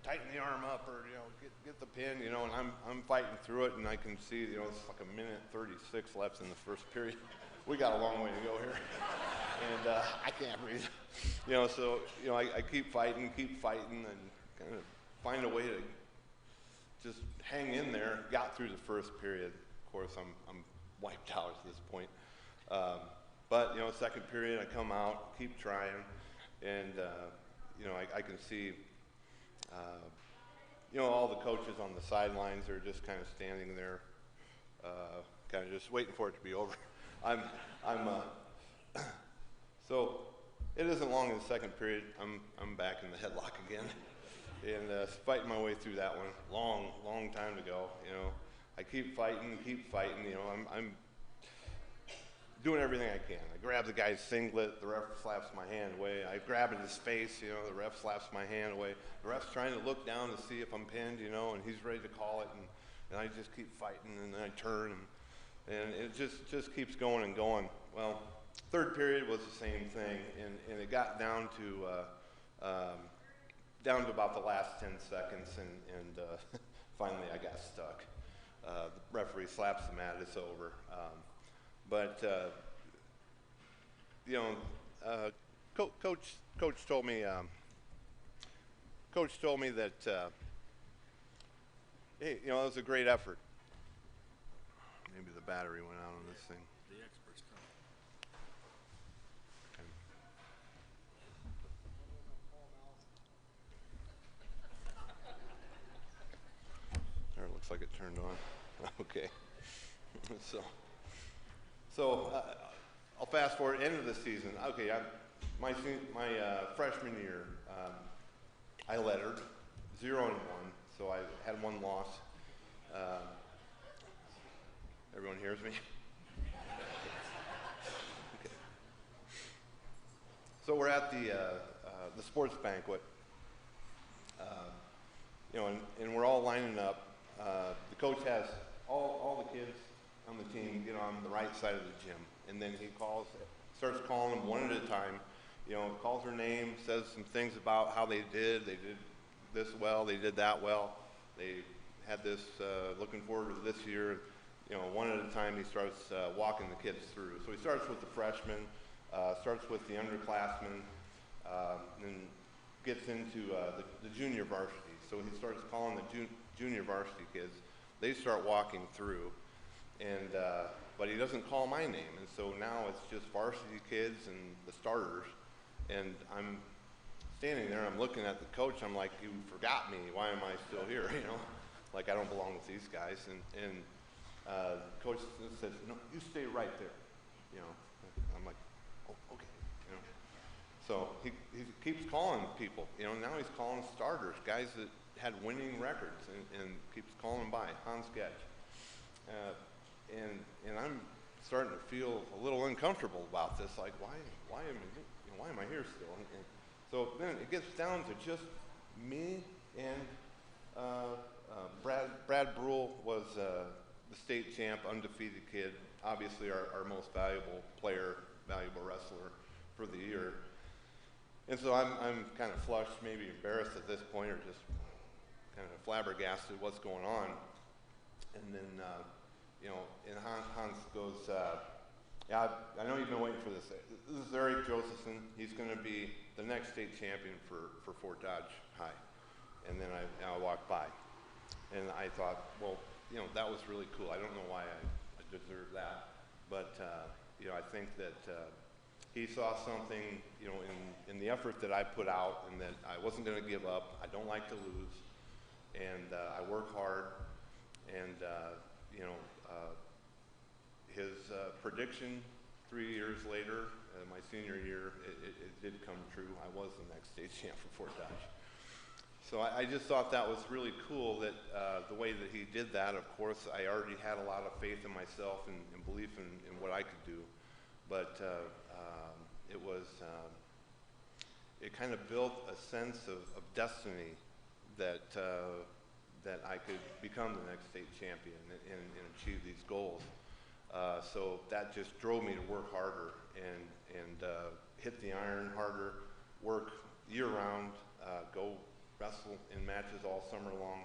tighten the arm up, or, you know, get the pin, you know, and I'm fighting through it, and I can see, you know, it's like a minute 36 left in the first period. We got a long way to go here, and I can't breathe, you know. So, you know, I keep fighting, and kind of find a way to just hang in there. Got through the first period. Of course, I'm wiped out at this point. But, you know, second period, I come out, keep trying, and, you know, I can see, you know, all the coaches on the sidelines are just kind of standing there, kind of just waiting for it to be over. So it isn't long in the second period. I'm back in the headlock again, and fighting my way through that one. Long time to go. You know, I keep fighting. You know, I'm doing everything I can. I grab the guy's singlet, the ref slaps my hand away. I grab at his face, you know, the ref slaps my hand away. The ref's trying to look down to see if I'm pinned, you know, and he's ready to call it, and I just keep fighting, and then I turn, and it just keeps going and going. Well, third period was the same thing, and it got down to about the last 10 seconds, and finally I got stuck. The referee slaps the mat, it's over. But you know, coach told me that hey, you know, it was a great effort. Maybe the battery went out on this thing. The experts come. Okay. There, it looks like it turned on. Okay. So I'll fast forward end of the season. Okay, my freshman year, I lettered 0-1, so I had one loss. Everyone hears me? Okay. So we're at the sports banquet, you know, and we're all lining up. The coach has all the kids on the team get on the right side of the gym, and then he starts calling them one at a time. You know, calls their name, says some things about how they did this well, they did that well, they had this, looking forward to this year. You know, one at a time he starts walking the kids through. So he starts with the freshmen, starts with the underclassmen, and gets into the junior varsity. So he starts calling the junior varsity kids. They start walking through. And but he doesn't call my name, and so now it's just varsity kids and the starters, and I'm standing there, I'm looking at the coach, I'm like, you forgot me, why am I still here, you know, like I don't belong with these guys, and coach says, no, you stay right there, you know, I'm like, oh, okay, you know, So he keeps calling people, you know, now he's calling starters, guys that had winning records, and keeps calling them by, Hans Sketch. And I'm starting to feel a little uncomfortable about this, like why am I here still? And so then it gets down to just me and Brad Brule was the state champ, undefeated kid, obviously our most valuable player, valuable wrestler for the year. And so I'm kind of flushed, maybe embarrassed at this point, or just kind of flabbergasted what's going on. And then, you know, and Hans goes, yeah, I know you've been waiting for this. This is Eric Josephson. He's going to be the next state champion for Fort Dodge High. And then I walked by. And I thought, well, you know, that was really cool. I don't know why I deserve that. But, you know, I think that he saw something, you know, in the effort that I put out, and that I wasn't going to give up. I don't like to lose. And I work hard. And, you know, his prediction 3 years later, my senior year, it did come true. I was the next state champ for Fort Dodge. So I just thought that was really cool that the way that he did that. Of course, I already had a lot of faith in myself and belief in what I could do. But it kind of built a sense of destiny that I could become the next state champion and achieve these goals. So that just drove me to work harder and hit the iron harder, work year-round, go wrestle in matches all summer long.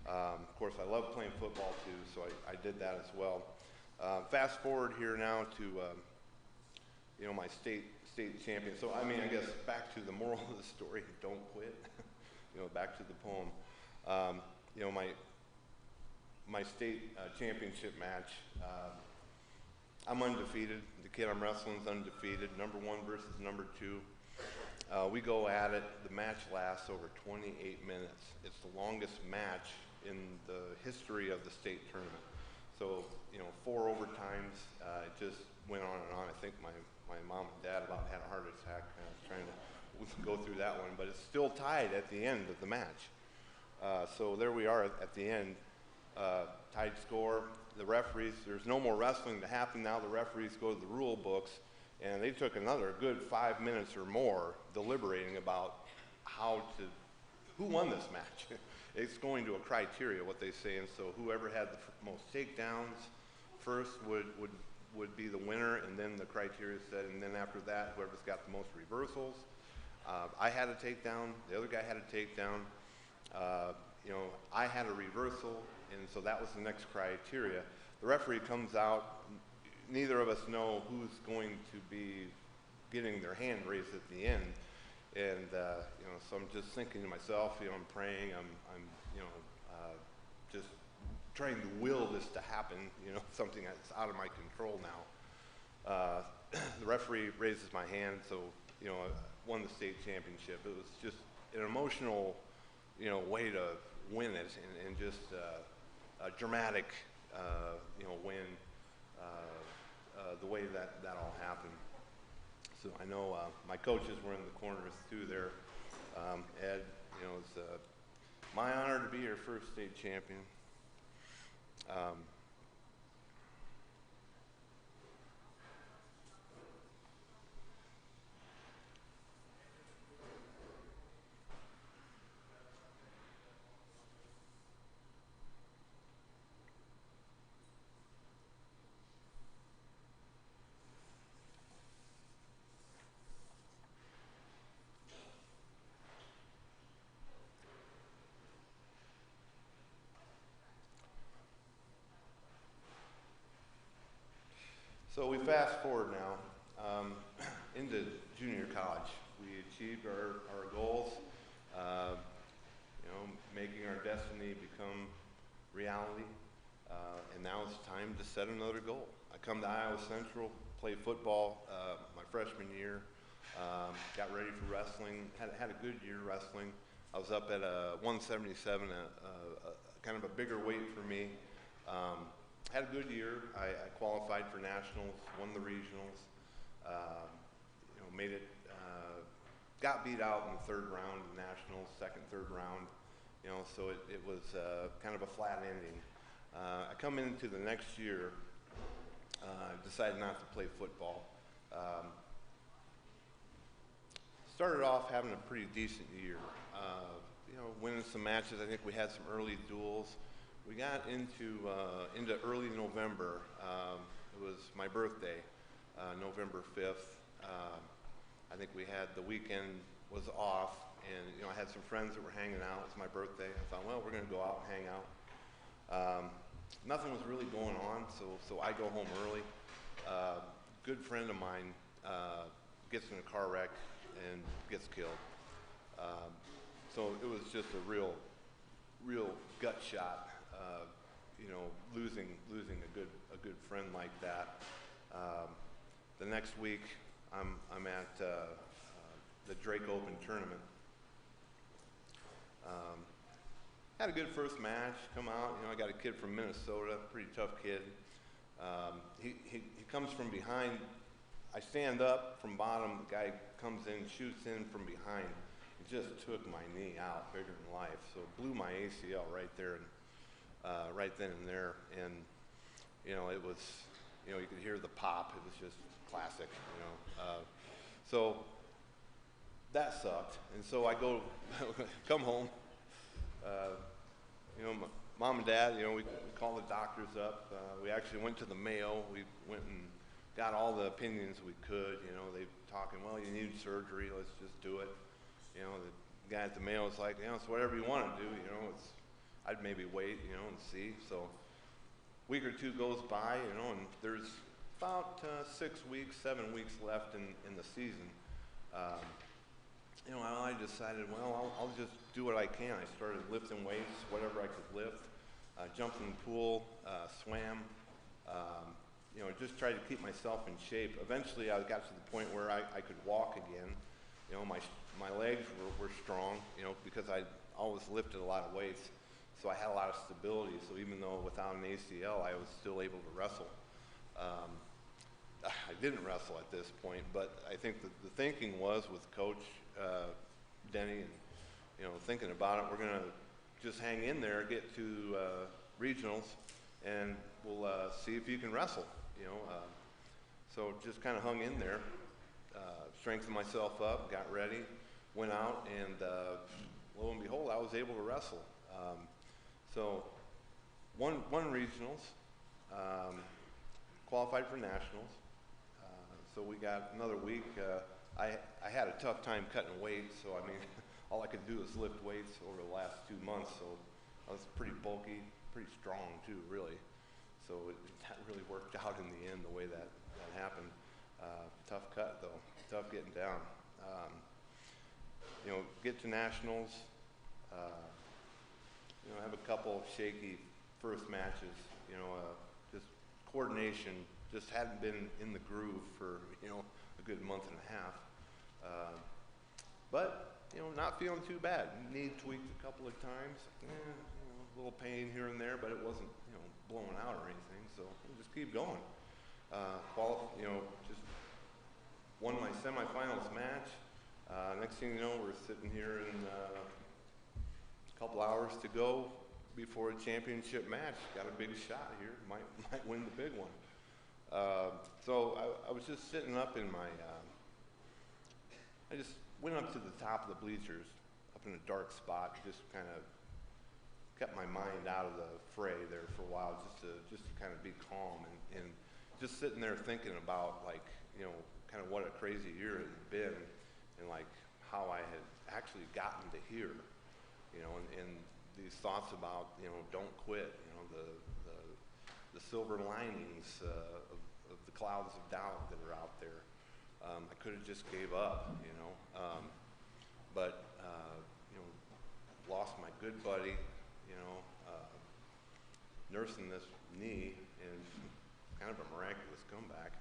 Of course, I love playing football too, so I did that as well. Fast forward here now to you know, my state champion. So I mean, I guess back to the moral of the story: don't quit. You know, back to the poem. You know, my state championship match. I'm undefeated. The kid I'm wrestling is undefeated. Number 1 versus number 2. We go at it. The match lasts over 28 minutes. It's the longest match in the history of the state tournament. So, you know, 4 overtimes. It just went on and on. I think my mom and dad about had a heart attack trying to go through that one. But it's still tied at the end of the match. So there we are at the end. Tied score. The referees, there's no more wrestling to happen now. The referees go to the rule books, and they took another good 5 minutes or more deliberating about who won this match. It's going to a criteria, what they say, and so whoever had the most takedowns first would be the winner, and then the criteria said, and then after that, whoever's got the most reversals. I had a takedown, the other guy had a takedown. You know, I had a reversal, and so that was the next criteria. The referee comes out, neither of us know who's going to be getting their hand raised at the end. And, you know, so I'm just thinking to myself, you know, I'm praying, I'm you know, just trying to will this to happen, you know, something that's out of my control now. The referee raises my hand, so, you know, I won the state championship. It was just an emotional, you know, way to win it, and just a dramatic, you know, win, the way that all happened. So I know my coaches were in the corners too there. Ed, you know, it's my honor to be your first state champion. So we fast forward now into junior college. We achieved our goals, you know, making our destiny become reality, and now it's time to set another goal. I come to Iowa Central, play football my freshman year, got ready for wrestling, had a good year wrestling. I was up at 177, kind of a bigger weight for me. Had a good year. I qualified for nationals, won the regionals, you know, made it got beat out in the third round of nationals, second, third round. You know, so it was kind of a flat ending. I come into the next year, decided not to play football. Started off having a pretty decent year. You know, winning some matches. I think we had some early duels. We got into early November. It was my birthday, November 5th. I think we had the weekend was off, and you know I had some friends that were hanging out. It's my birthday. I thought, well, we're going to go out and hang out. Nothing was really going on, so I go home early. Good friend of mine gets in a car wreck and gets killed. So it was just a real gut shot. You know, losing a good friend like that. The next week, I'm at the Drake Open tournament. Had a good first match. Come out, you know, I got a kid from Minnesota, pretty tough kid. He comes from behind. I stand up from bottom. The guy comes in, shoots in from behind. He just took my knee out, bigger than life. So blew my ACL right there, and right then and there. And you know, it was, you know, you could hear the pop. It was just classic, you know. So that sucked. And so I go, come home. You know, mom and dad, you know, we called the doctors up. We actually went to the Mayo. We went and got all the opinions we could. You know, they talking, well, you need surgery. Let's just do it. You know, the guy at the Mayo was like, you know, it's whatever you want to do. You know, I'd maybe wait, you know, and see. So a week or two goes by, you know, and there's about 6 weeks, 7 weeks left in the season. You know, I decided, well, I'll just do what I can. I started lifting weights, whatever I could lift, jumped in the pool, swam, you know, just tried to keep myself in shape. Eventually, I got to the point where I could walk again. You know, my legs were strong, you know, because I always lifted a lot of weights. So I had a lot of stability. So even though without an ACL, I was still able to wrestle. I didn't wrestle at this point, but I think the thinking was with Coach Denny, and you know, thinking about it, we're going to just hang in there, get to regionals, and we'll see if you can wrestle. You know, so just kind of hung in there, strengthened myself up, got ready, went out, and lo and behold, I was able to wrestle. So won regionals, qualified for nationals. So we got another week. I had a tough time cutting weight, so I mean, all I could do was lift weights over the last 2 months. So I was pretty bulky, pretty strong too, really. So that really worked out in the end, the way that happened. Tough cut though, tough getting down. You know, get to nationals. You know, have a couple shaky first matches. You know, just coordination. Just hadn't been in the groove for, you know, a good month and a half. But, you know, not feeling too bad. Knee tweaked a couple of times. You know, a little pain here and there, but it wasn't, you know, blowing out or anything. So we'll just keep going. You know, just won my semifinals match. Next thing you know, we're sitting here in a couple hours to go before a championship match. Got a big shot here. Might win the big one. So I was just sitting up in my, I just went up to the top of the bleachers, up in a dark spot, just kind of kept my mind out of the fray there for a while, just to kind of be calm, and just sitting there thinking about, like, you know, kind of what a crazy year it had been, and like how I had actually gotten to here, you know, and these thoughts about, you know, don't quit, you know, the silver linings of the clouds of doubt that are out there. I could have just gave up, you know, but you know, lost my good buddy, you know, nursing this knee, and kind of a miraculous comeback.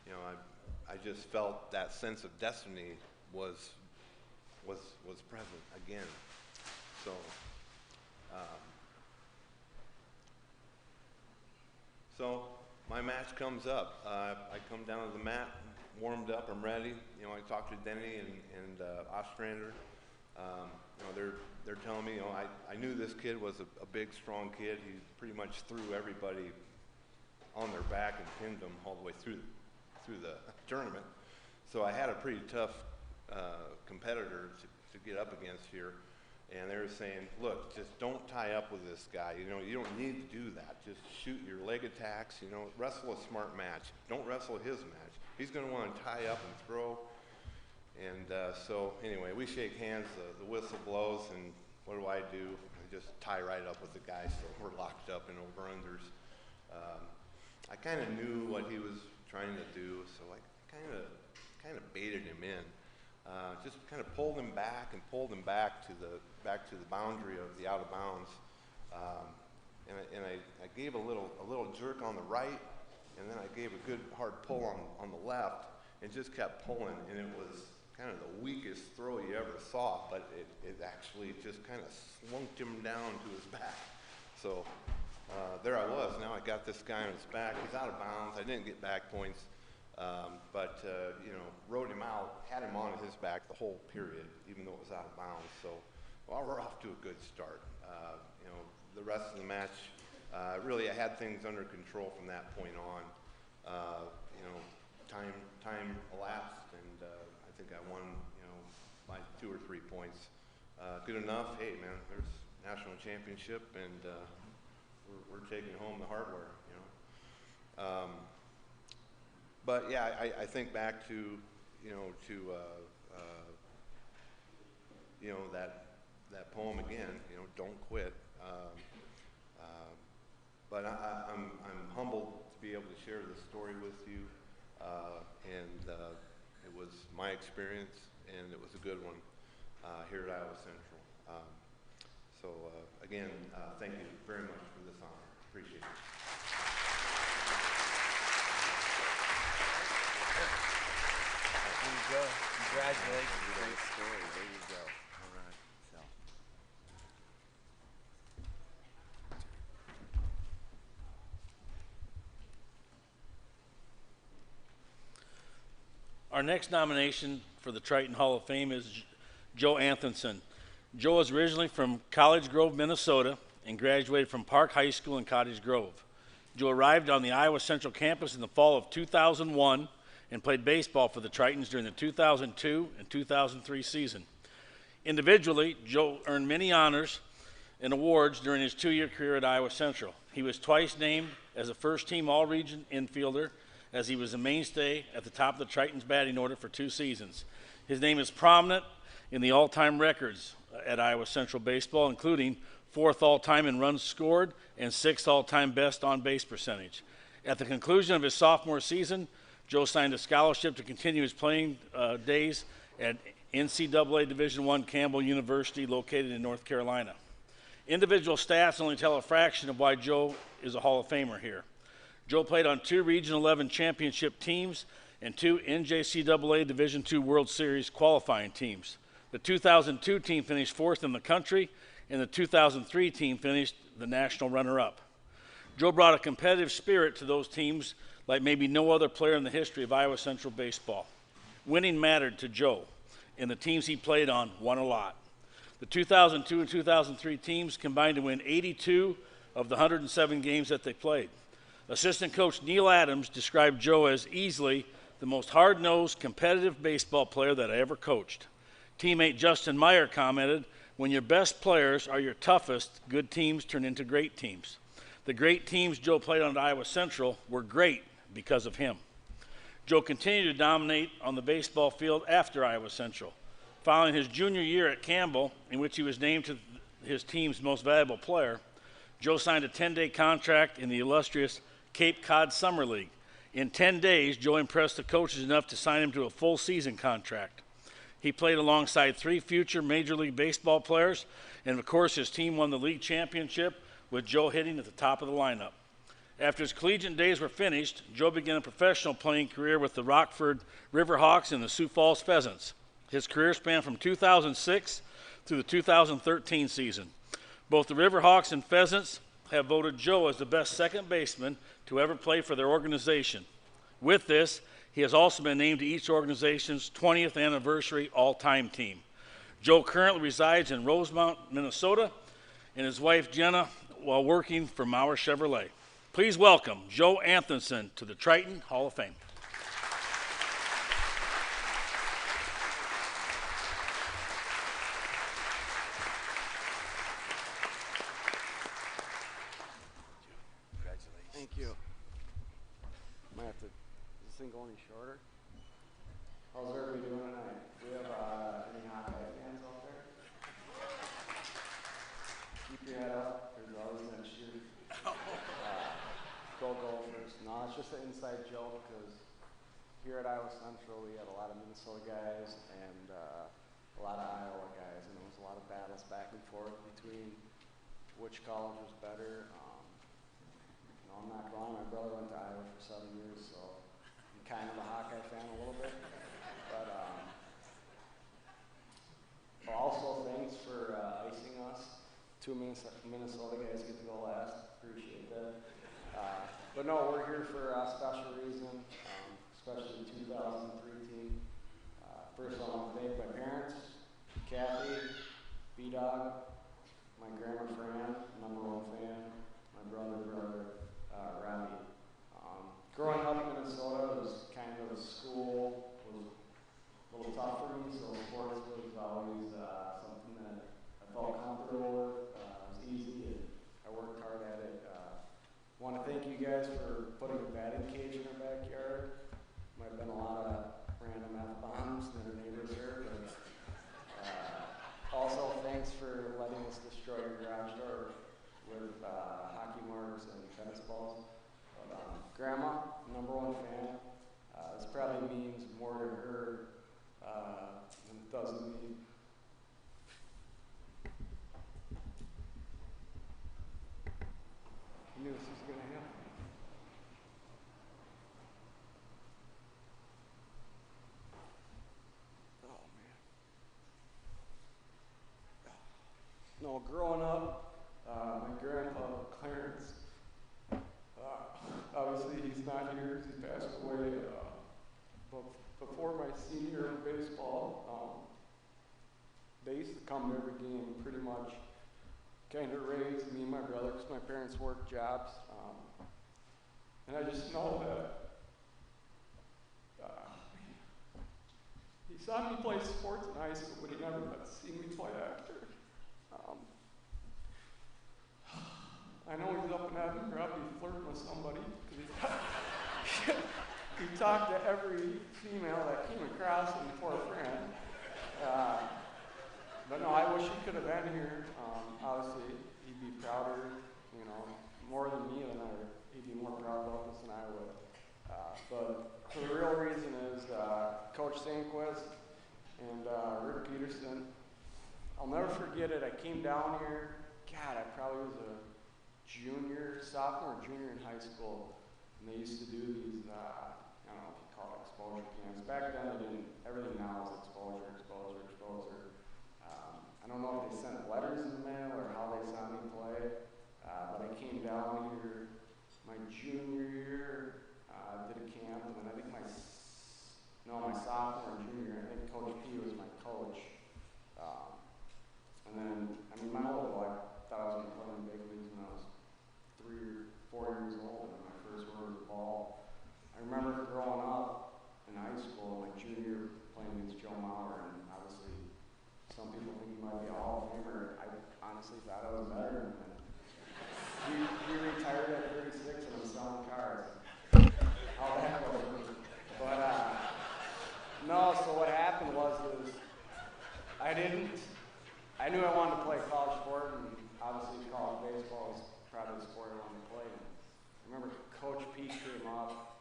You know, I just felt that sense of destiny was present again. So. So my match comes up. I come down to the mat, warmed up, I'm ready. You know, I talked to Denny and Ostrander. You know, they're telling me, you know, I knew this kid was a big, strong kid. He pretty much threw everybody on their back and pinned them all the way through the tournament. So I had a pretty tough competitor to get up against here. And they were saying, look, just don't tie up with this guy. You know, you don't need to do that. Just shoot your leg attacks. You know, wrestle a smart match. Don't wrestle his match. He's going to want to tie up and throw. And so anyway, we shake hands. The whistle blows, and what do? I just tie right up with the guy, so we're locked up in over-unders. I kind of knew what he was trying to do, so I kind of baited him in. Just kind of pulled him back to the boundary of the out of bounds, and I gave a little jerk on the right, and then I gave a good hard pull on the left, and just kept pulling, and it was kind of the weakest throw you ever saw, but it actually just kind of slunked him down to his back. So there I was. Now I got this guy on his back. He's out of bounds. I didn't get back points. But you know, rode him out, had him on his back the whole period, even though it was out of bounds. So, well, we're off to a good start. You know, the rest of the match, really, I had things under control from that point on. You know, time elapsed, and I think I won, you know, by 2 or 3 points. Good enough. Hey, man, there's national championship, and we're taking home the hardware. You know. But yeah, I think back to, you know, that poem again. You know, don't quit. But I'm humbled to be able to share this story with you, and it was my experience, and it was a good one here at Iowa Central. So again, thank you very much for this honor. Appreciate it. There you go. Congratulations. Great story. There you go. All right. So. Our next nomination for the Triton Hall of Fame is Joe Anthonson. Joe is originally from College Grove, Minnesota, and graduated from Park High School in Cottage Grove. Joe arrived on the Iowa Central campus in the fall of 2001 and played baseball for the Tritons during the 2002 and 2003 season. Individually, Joe earned many honors and awards during his 2-year career at Iowa Central. He was twice named as a first-team All-Region infielder, as he was a mainstay at the top of the Tritons batting order for 2 seasons. His name is prominent in the all-time records at Iowa Central baseball, including 4th all-time in runs scored and 6th all-time best on-base percentage. At the conclusion of his sophomore season, Joe signed a scholarship to continue his playing days at NCAA Division I Campbell University, located in North Carolina. Individual stats only tell a fraction of why Joe is a Hall of Famer here. Joe played on 2 Region 11 championship teams and 2 NJCAA Division II World Series qualifying teams. The 2002 team finished 4th in the country, and the 2003 team finished the national runner-up. Joe brought a competitive spirit to those teams like maybe no other player in the history of Iowa Central baseball. Winning mattered to Joe, and the teams he played on won a lot. The 2002 and 2003 teams combined to win 82 of the 107 games that they played. Assistant coach Neil Adams described Joe as easily the most hard-nosed, competitive baseball player that I ever coached. Teammate Justin Meyer commented, "When your best players are your toughest, good teams turn into great teams." The great teams Joe played on at Iowa Central were great because of him. Joe continued to dominate on the baseball field after Iowa Central. Following his junior year at Campbell, in which he was named to his team's most valuable player, Joe signed a 10-day contract in the illustrious Cape Cod Summer League. In 10 days, Joe impressed the coaches enough to sign him to a full season contract. He played alongside 3 future Major League Baseball players, and of course his team won the league championship with Joe hitting at the top of the lineup. After his collegiate days were finished, Joe began a professional playing career with the Rockford Riverhawks and the Sioux Falls Pheasants. His career spanned from 2006 through the 2013 season. Both the Riverhawks and Pheasants have voted Joe as the best second baseman to ever play for their organization. With this, He has also been named to each organization's 20th anniversary all-time team. Joe currently resides in Rosemount, Minnesota, and his wife Jenna while working for Mauer Chevrolet. Please welcome Joe Anthonson to the Triton Hall of Fame. Thank you. Might have to, is this thing go any shorter? How's everybody doing tonight? Do we have any Hawkeye fans out there? Keep your head up. There's always next year. Go Gophers. No, it's just an inside joke because here at Iowa Central we had a lot of Minnesota guys and a lot of Iowa guys, and there was a lot of battles back and forth between which college was better. I'm not wrong. My brother went to Iowa for 7 years, so I'm kind of a Hawkeye fan a little bit. But also, thanks for icing us. 2 Minnesota guys get to go last. Appreciate that. But no, we're here for a special reason, especially the 2003 team. First, I want to thank my parents, Kathy, B-Dog, my grandma Fran, #1 fan, my brother, Robbie. Growing up in Minnesota was kind of school was a little tough for me, so sports was always something that I felt comfortable with. It was easy, and I worked hard at it. Want to thank you guys for putting a batting cage in our backyard. Might have been a lot of random F-bombs that our neighbors heard, but also thanks for letting us destroy your garage door with hockey marks and tennis balls. But, Grandma, #1 fan. This probably means more to her than it does to me. I knew this was going to happen. Oh, man. No, growing up, my grandpa, Clarence, obviously he's not here because he passed away, but before my senior year in baseball, they used to come to every game pretty much, kind of raised me and my brother because my parents worked jobs, and I just know that he saw me play sports in high school, but he never got to see me play after. I know he's up in heaven, probably flirting with somebody, because he talked to every female that came across him before a friend. But no, I wish he could have been here. Obviously, he'd be prouder, more than me than I would. He'd be more proud of us than I would. But the real reason is Coach Sanquist and Rick Peterson. I'll never forget it. I came down here. God, I probably was a sophomore, junior in high school, and they used to do these, I don't know if you call it exposure camps. Back then, everything now is exposure. I don't know if they sent letters in the mail or how they saw me play, but I came down here my junior year, did a camp, and then I think my sophomore and junior year, I think Coach P was my coach. And then, my whole life, I thought I was going to play in the big leagues when I was 3 or 4 years old, and my first word was ball. I remember growing up in high school, my junior year, playing against Joe Mauer, and obviously some people think he might be a Hall of Famer. I honestly thought I was better than him. He retired at 36 and I'm selling cars. How that goes. But no, so what happened was I knew I wanted to play college sport, and obviously college baseball is probably the sport I wanted to play in. I remember Coach P came up,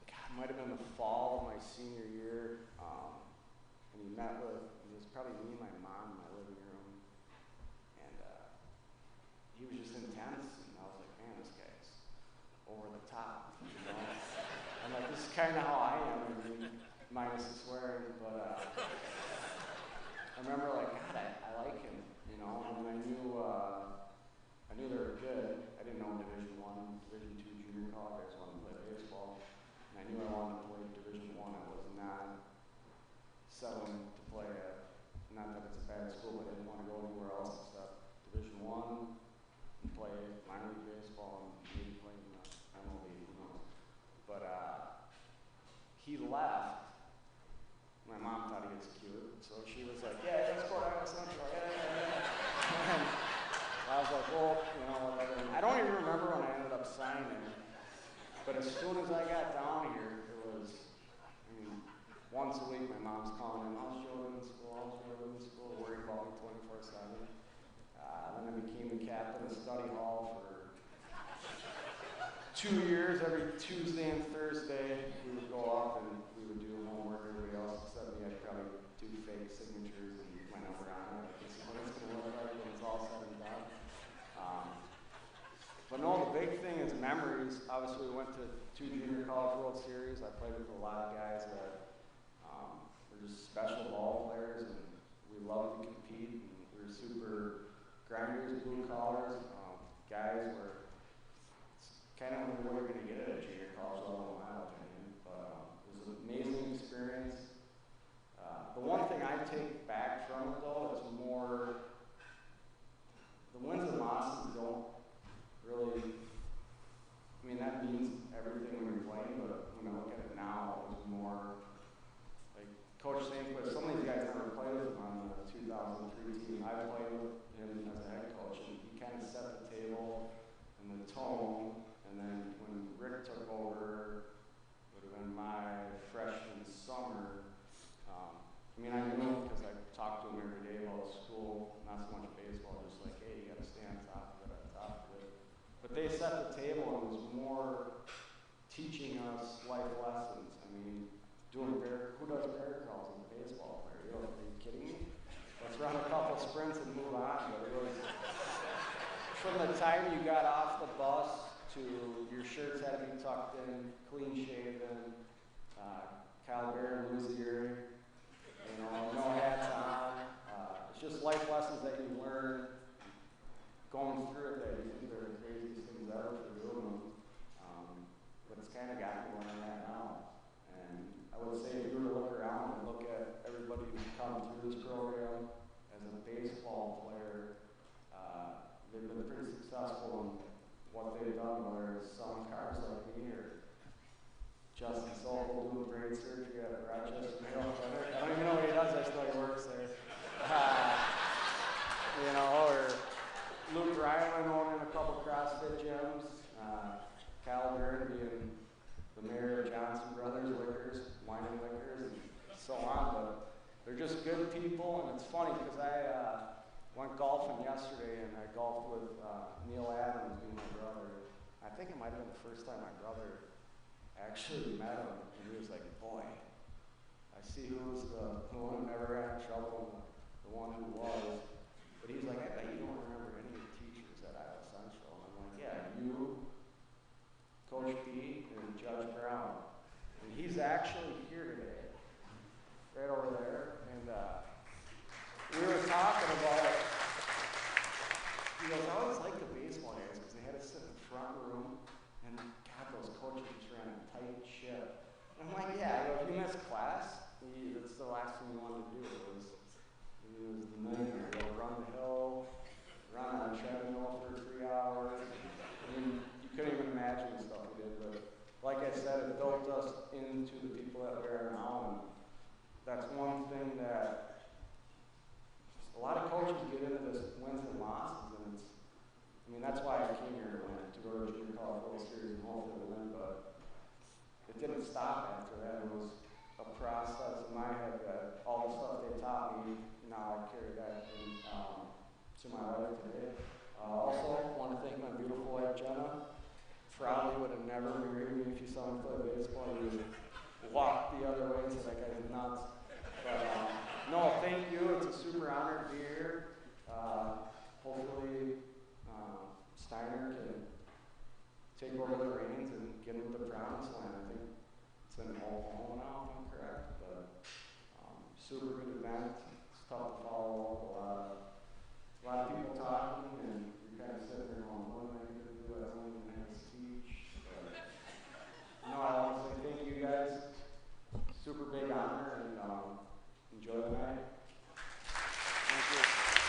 it might have been the fall of my senior year, and he met with, it was probably me and my mom in my living room, and he was just intense, and I was like, man, this guy's over the top, I'm like, this is kind of how I am, minus the swearing, but I remember like, God, I like him, and I knew they were good. I didn't know Division I, Division II junior college, I just wanted to play baseball, and I knew I wanted to play was like, well, you know, whatever. And I don't even remember when I ended up signing. But as soon as I got down here, it was, I mean, once a week my mom's calling in, how's Jordan in school, how's Jordan in school, worried about me 24/7. Then I became the captain of study hall for 2 years. Every Tuesday and Thursday, we would go up and we would do homework. Everybody else except me, I'd probably do fake signatures and my number on it. This is what it's going to look like when it's all said and done. But no, the big thing is memories. Obviously, we went to 2 Junior College World Series. I played with a lot of guys that were just special ball players, and we loved to compete. And we were super grinders, blue collars, guys were kind of what we were going to get at a junior college level, in my opinion. But it was an amazing experience. The one thing I take back from it, though, is more the wins and losses don't really, I mean, that means everything when you're playing, but when I look at it now, it was more like Coach Sankquist. Some of these guys never played with him on the 2003 team. I played with him as a head coach, and he kind of set the table and the tone. And then when Rick took over, would have been my freshman summer. I mean, I knew him because I talked to him every day about school, not so much baseball, just like, hey, you got to stay on top of it, on top of it. But they set the table and it was more teaching us life lessons. I mean, who does bear crawls in a baseball player? Are you kidding me? Let's run a couple sprints and move on. But it was, from the time you got off the bus to your shirts had to be tucked in, clean shaven, Kyle Bear and Lucy Erie, you know, no hats on. It's just life lessons that you learn going through it that you think they're the craziest things ever for doing them. But it's kind of got me where I'm at now. And I would say if you were to look around and look at everybody who's come through this program as a baseball player, they've been pretty successful in what they've done, whether it's selling cars like me or Justin Sobel doing brain surgery at Rochester Mayo Clinic. I don't even know what he does, I just know he works there. You know, or Luke Ryman owning a couple CrossFit gyms, Kyle Byrne being the mayor of Johnson Brothers Liquors, Wine and Liquors, and so on. But they're just good people, and it's funny because I went golfing yesterday, and I golfed with Neil Adams, being my brother. I think it might have been the first time my brother actually met him, and he was like, boy, I see who's the one who never got in trouble and the one who was. But he's like, I bet you don't remember any of the teachers at Iowa Central. And I'm like, yeah, you, Coach B, and Judge Brown. And he's actually here today, right over there. And we were talking about it. He goes, I always liked the baseball games because they had to sit in the front room, and God, those coaches just ran a tight ship. And I'm like, yeah, if you miss class, that's the last thing you wanted to do. It was the nightmare. You run the hill, run on a treadmill for 3 hours. I mean, you couldn't even imagine the stuff we did. But like I said, it built us into the people that we are now. And that's one thing that a lot of coaches get into this wins and losses. And it's, I mean, that's why I came here to win, to go to Junior College World Series and hopefully win. But it didn't stop after that. It was a process in my head that all the stuff they taught me, now I carry that to my life today. Also, want to thank my beautiful wife, Jenna. Probably would have never married me if you saw me play baseball. You would walk the other way and say that guy's nuts. But no, thank you. It's a super honor to be here. Hopefully, Steiner can take over the reins and get into the promised land. I think it's in Oklahoma now, if I'm correct. But super good event. It's tough to follow. A lot of people talking, and you're kind of sitting there going, what am I going to do? I don't even have a speech. But, no, I want to say thank you guys. Super big honor, and enjoy the night. Thank you.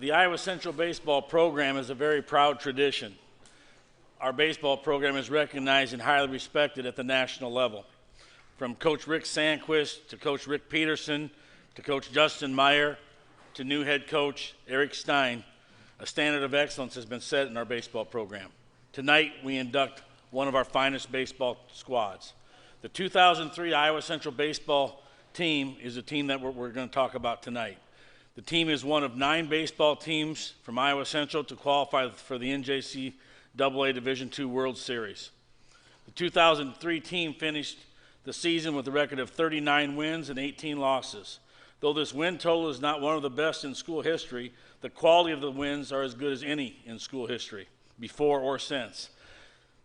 The Iowa Central baseball program is a very proud tradition. Our baseball program is recognized and highly respected at the national level. From Coach Rick Sandquist to Coach Rick Peterson to Coach Justin Meyer to new head coach Eric Stein, a standard of excellence has been set in our baseball program. Tonight, we induct one of our finest baseball squads. The 2003 Iowa Central baseball team is the team that we're going to talk about tonight. The team is one of 9 baseball teams from Iowa Central to qualify for the NJCAA Division II World Series. The 2003 team finished the season with a record of 39 wins and 18 losses. Though this win total is not one of the best in school history, the quality of the wins are as good as any in school history, before or since.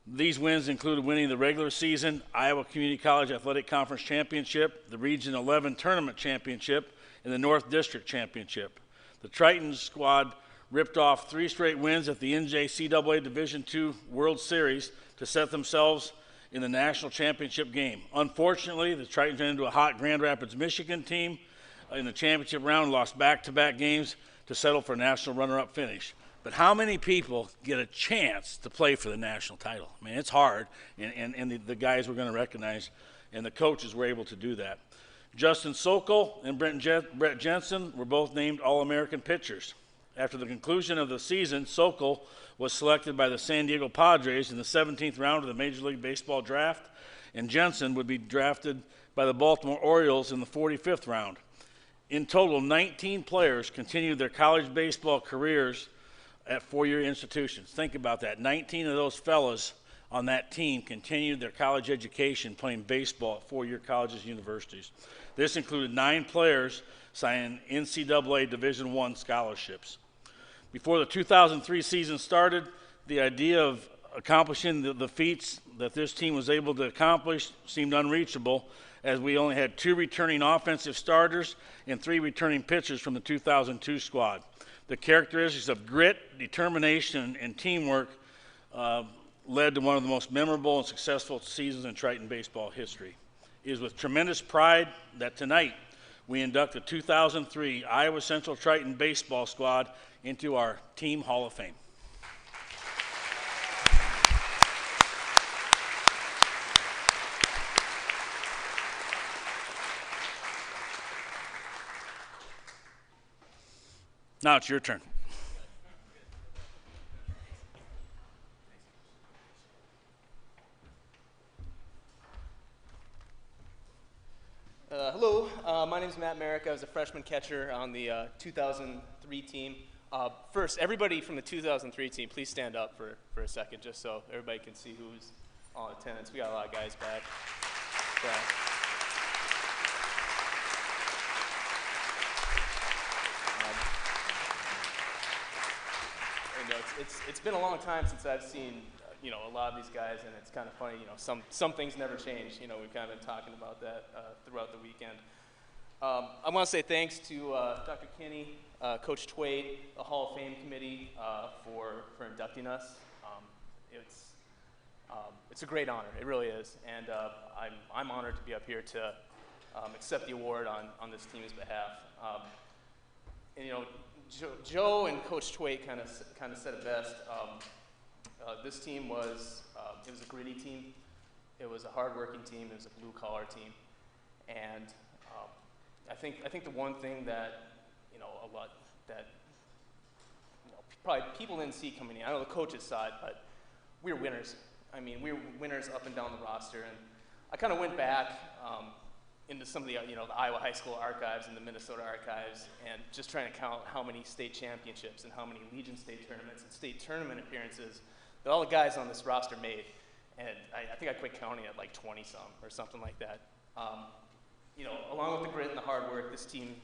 These wins included winning the regular season Iowa Community College Athletic Conference Championship, the Region 11 Tournament Championship, and the North District Championship. The Triton squad ripped off 3 straight wins at the NJCAA Division II World Series to set themselves in the national championship game. Unfortunately, the Tritons ran into a hot Grand Rapids, Michigan team in the championship round and lost back-to-back games to settle for a national runner-up finish. But how many people get a chance to play for the national title? I mean, it's hard, and the guys we're going to recognize, and the coaches were able to do that. Justin Sokol and Brett Jensen were both named All-American pitchers. After the conclusion of the season, Sokol was selected by the San Diego Padres in the 17th round of the Major League Baseball draft, and Jensen would be drafted by the Baltimore Orioles in the 45th round. In total, 19 players continued their college baseball careers at four-year institutions. Think about that. 19 of those fellas on that team continued their college education playing baseball at four-year colleges and universities. This included 9 players signing NCAA Division I scholarships. Before the 2003 season started, the idea of accomplishing the feats that this team was able to accomplish seemed unreachable, as we only had 2 returning offensive starters and 3 returning pitchers from the 2002 squad. The characteristics of grit, determination, and teamwork led to one of the most memorable and successful seasons in Triton baseball history. It is with tremendous pride that tonight we induct the 2003 Iowa Central Triton baseball squad into our Team Hall of Fame. Now it's your turn. Hello, my name is Matt Merrick. I was a freshman catcher on the 2003 team. First, everybody from the 2003 team, please stand up for a second, just so everybody can see who's on attendance. We got a lot of guys back. It's been a long time since I've seen a lot of these guys, and it's kind of funny. Some things never change. We've kind of been talking about that throughout the weekend. I want to say thanks to Dr. Kinney, Coach Twait, the Hall of Fame committee for inducting us. It's a great honor. It really is, and I'm honored to be up here to accept the award on this team's behalf. Joe and Coach Twait kind of said it best. This team was it was a gritty team. It was a hardworking team. It was a blue-collar team, and I think the one thing that probably people didn't see coming in. I know the coaches saw it, but we were winners. I mean, we were winners up and down the roster, and I kind of went back into some of the the Iowa high school archives and the Minnesota archives, and just trying to count how many state championships and how many Legion state tournaments and state tournament appearances that all the guys on this roster made, and I think I quit counting at like 20-some or something like that. Along with the grit and the hard work, this team,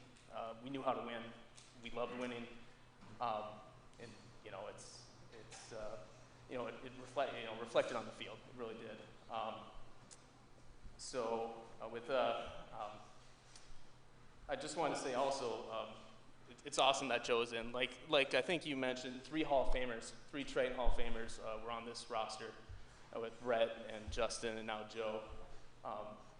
we knew how to win. We loved winning, and it reflected on the field. It really did. I just want to say also, it's awesome that Joe's in. Like I think you mentioned, 3 Hall of Famers, 3 Triton Hall of Famers were on this roster with Brett and Justin and now Joe.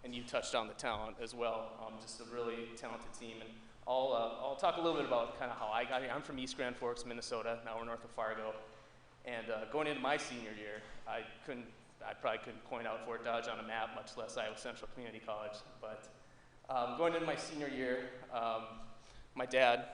And you touched on the talent as well. Just a really talented team. And I'll talk a little bit about kind of how I got here. I'm from East Grand Forks, Minnesota. Now we're north of Fargo. And going into my senior year, I probably couldn't point out Fort Dodge on a map, much less Iowa Central Community College. But going into my senior year, my dad,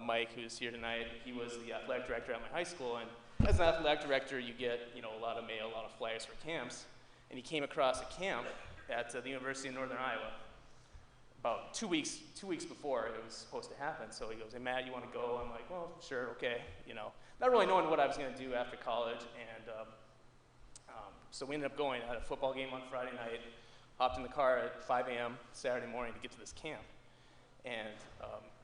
Mike, who's here tonight, he was the athletic director at my high school. And as an athletic director, you get a lot of mail, a lot of flyers for camps. And he came across a camp at the University of Northern Iowa about 2 weeks before it was supposed to happen. So he goes, "Hey Matt, you want to go?" I'm like, "Well, sure, okay." Not really knowing what I was going to do after college, and so we ended up going. I had a football game on Friday night, hopped in the car at 5 a.m. Saturday morning to get to this camp, and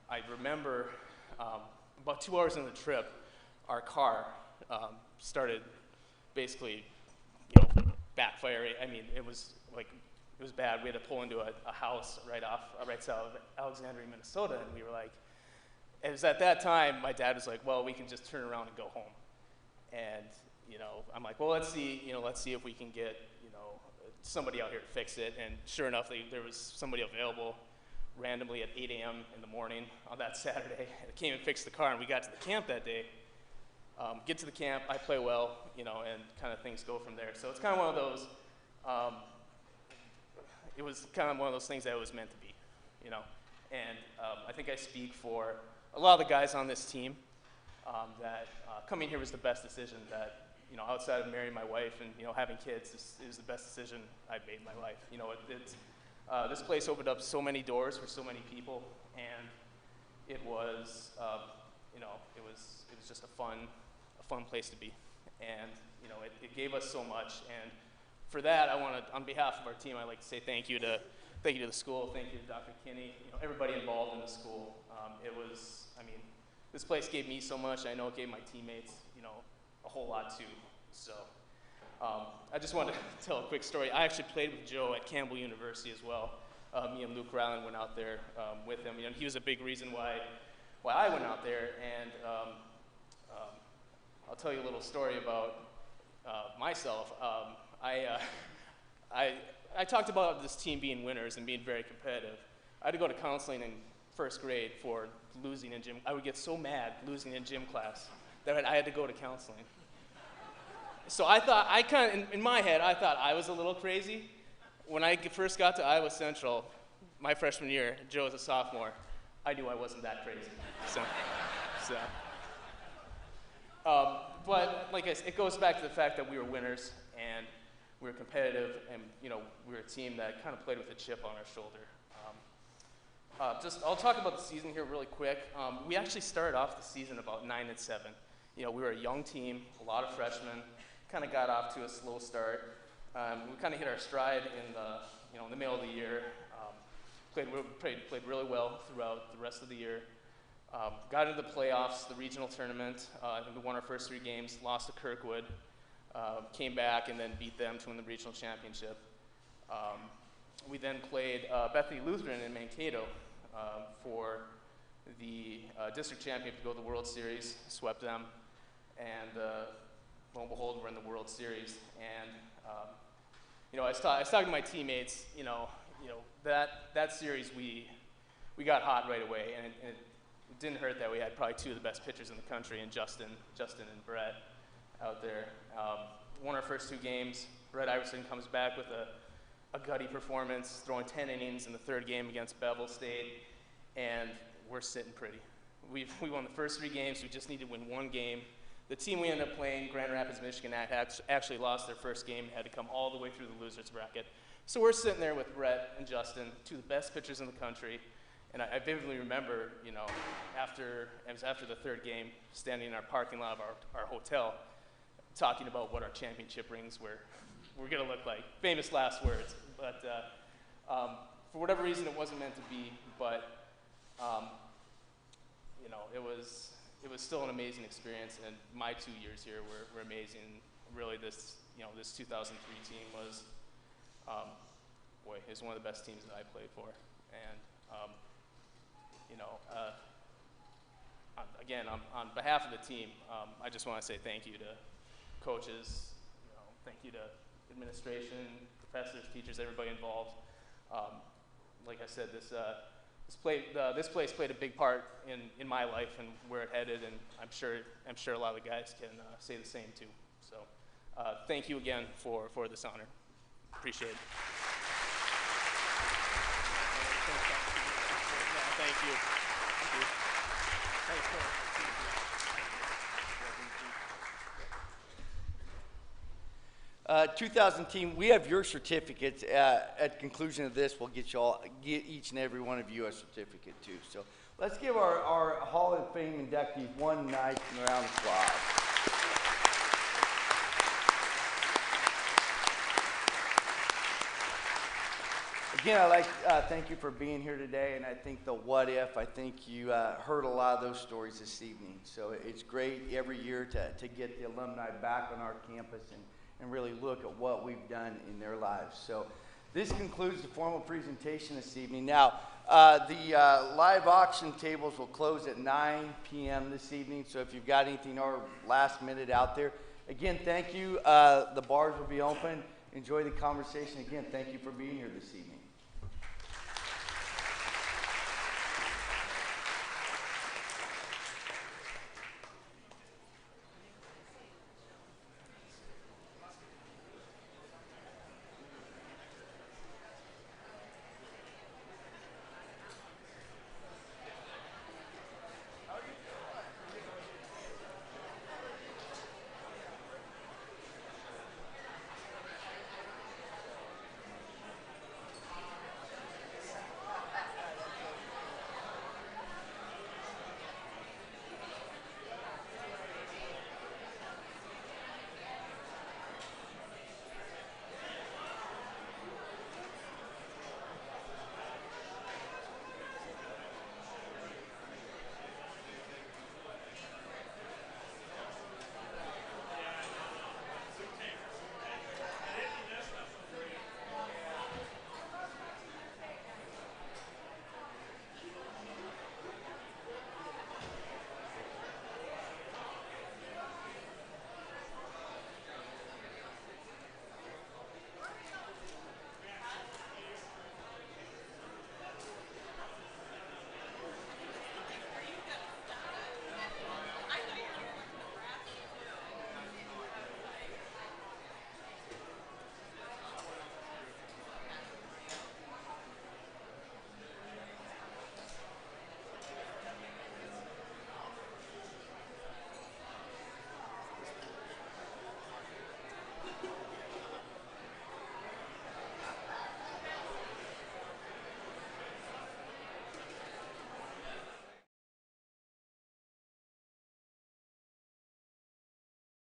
I remember about 2 hours into the trip, our car started basically, backfiring. I mean, it was bad. We had to pull into a house right south of Alexandria, Minnesota, and we were like, it was at that time, my dad was like, "Well, we can just turn around and go home." And, I'm like, "Well, let's see if we can get, somebody out here to fix it." And sure enough, there was somebody available randomly at 8 a.m. in the morning on that Saturday. They came and fixed the car, and we got to the camp that day. Get to the camp, I play well, and kind of things go from there. So it's kind of one of those, it was kind of one of those things that it was meant to be, And I think I speak for a lot of the guys on this team that coming here was the best decision that, outside of marrying my wife and, having kids, it was the best decision I've made in my life. This place opened up so many doors for so many people, and it was, it was just a fun place to be. And, it gave us so much. And for that, I want to, on behalf of our team, I'd like to say thank you to the school, thank you to Dr. Kinney, everybody involved in the school. This place gave me so much. I know it gave my teammates, a whole lot too. So I just wanted to tell a quick story. I actually played with Joe at Campbell University as well. Me and Luke Ryland went out there with him. He was a big reason why I went out there. And I'll tell you a little story about myself. I talked about this team being winners and being very competitive. I had to go to counseling in first grade for losing in gym. I would get so mad losing in gym class that I had to go to counseling. So in my head, I thought I was a little crazy. When I first got to Iowa Central, my freshman year, Joe was a sophomore, I knew I wasn't that crazy. But like I said, it goes back to the fact that we were winners and we were competitive, and we were a team that kind of played with a chip on our shoulder. I'll talk about the season here really quick. We actually started off the season about 9-7. We were a young team, a lot of freshmen. Kind of got off to a slow start. We kind of hit our stride in the middle of the year. Played really well throughout the rest of the year. Got into the playoffs, the regional tournament. I think we won our first 3 games, lost to Kirkwood, came back and then beat them to win the regional championship. We then played Bethany Lutheran in Mankato for the district champion to go to the World Series, swept them, and lo and behold, we're in the World Series. And I was talking to my teammates. That series we got hot right away, and it didn't hurt that we had probably 2 of the best pitchers in the country, and Justin and Brett out there. Won our first 2 games. Brett Iverson comes back with a gutty performance, throwing 10 innings in the 3rd game against Bevel State, and we're sitting pretty. We won the first 3 games. We just need to win 1 game. The team we ended up playing, Grand Rapids, Michigan, actually lost their first game, had to come all the way through the losers bracket. So we're sitting there with Brett and Justin, 2 of the best pitchers in the country. And I vividly remember, it was after the 3rd game, standing in our parking lot of our hotel, talking about what our championship rings were going to look like. Famous last words. But for whatever reason, it wasn't meant to be. But it was still an amazing experience. And my 2 years here were amazing. Really, this 2003 team was, it was one of the best teams that I played for. And again, on behalf of the team, I just want to say thank you to coaches, thank you to administration, professors, teachers, everybody involved. Like I said, this this place played a big part in my life and where it headed, and I'm sure a lot of the guys can say the same too. So thank you again for this honor. Appreciate it. Thank you. Thanks, man. 2000 team, we have your certificates. At conclusion of this, we'll get each and every one of you a certificate too. So let's give our Hall of Fame inductees one nice round of applause. Again, I'd like to thank you for being here today, and I think the what if, I think you heard a lot of those stories this evening. So it's great every year to get the alumni back on our campus and really look at what we've done in their lives. So this concludes the formal presentation this evening. Now, the live auction tables will close at 9 p.m. this evening, so if you've got anything or last minute out there, again, thank you. The bars will be open. Enjoy the conversation. Again, thank you for being here this evening.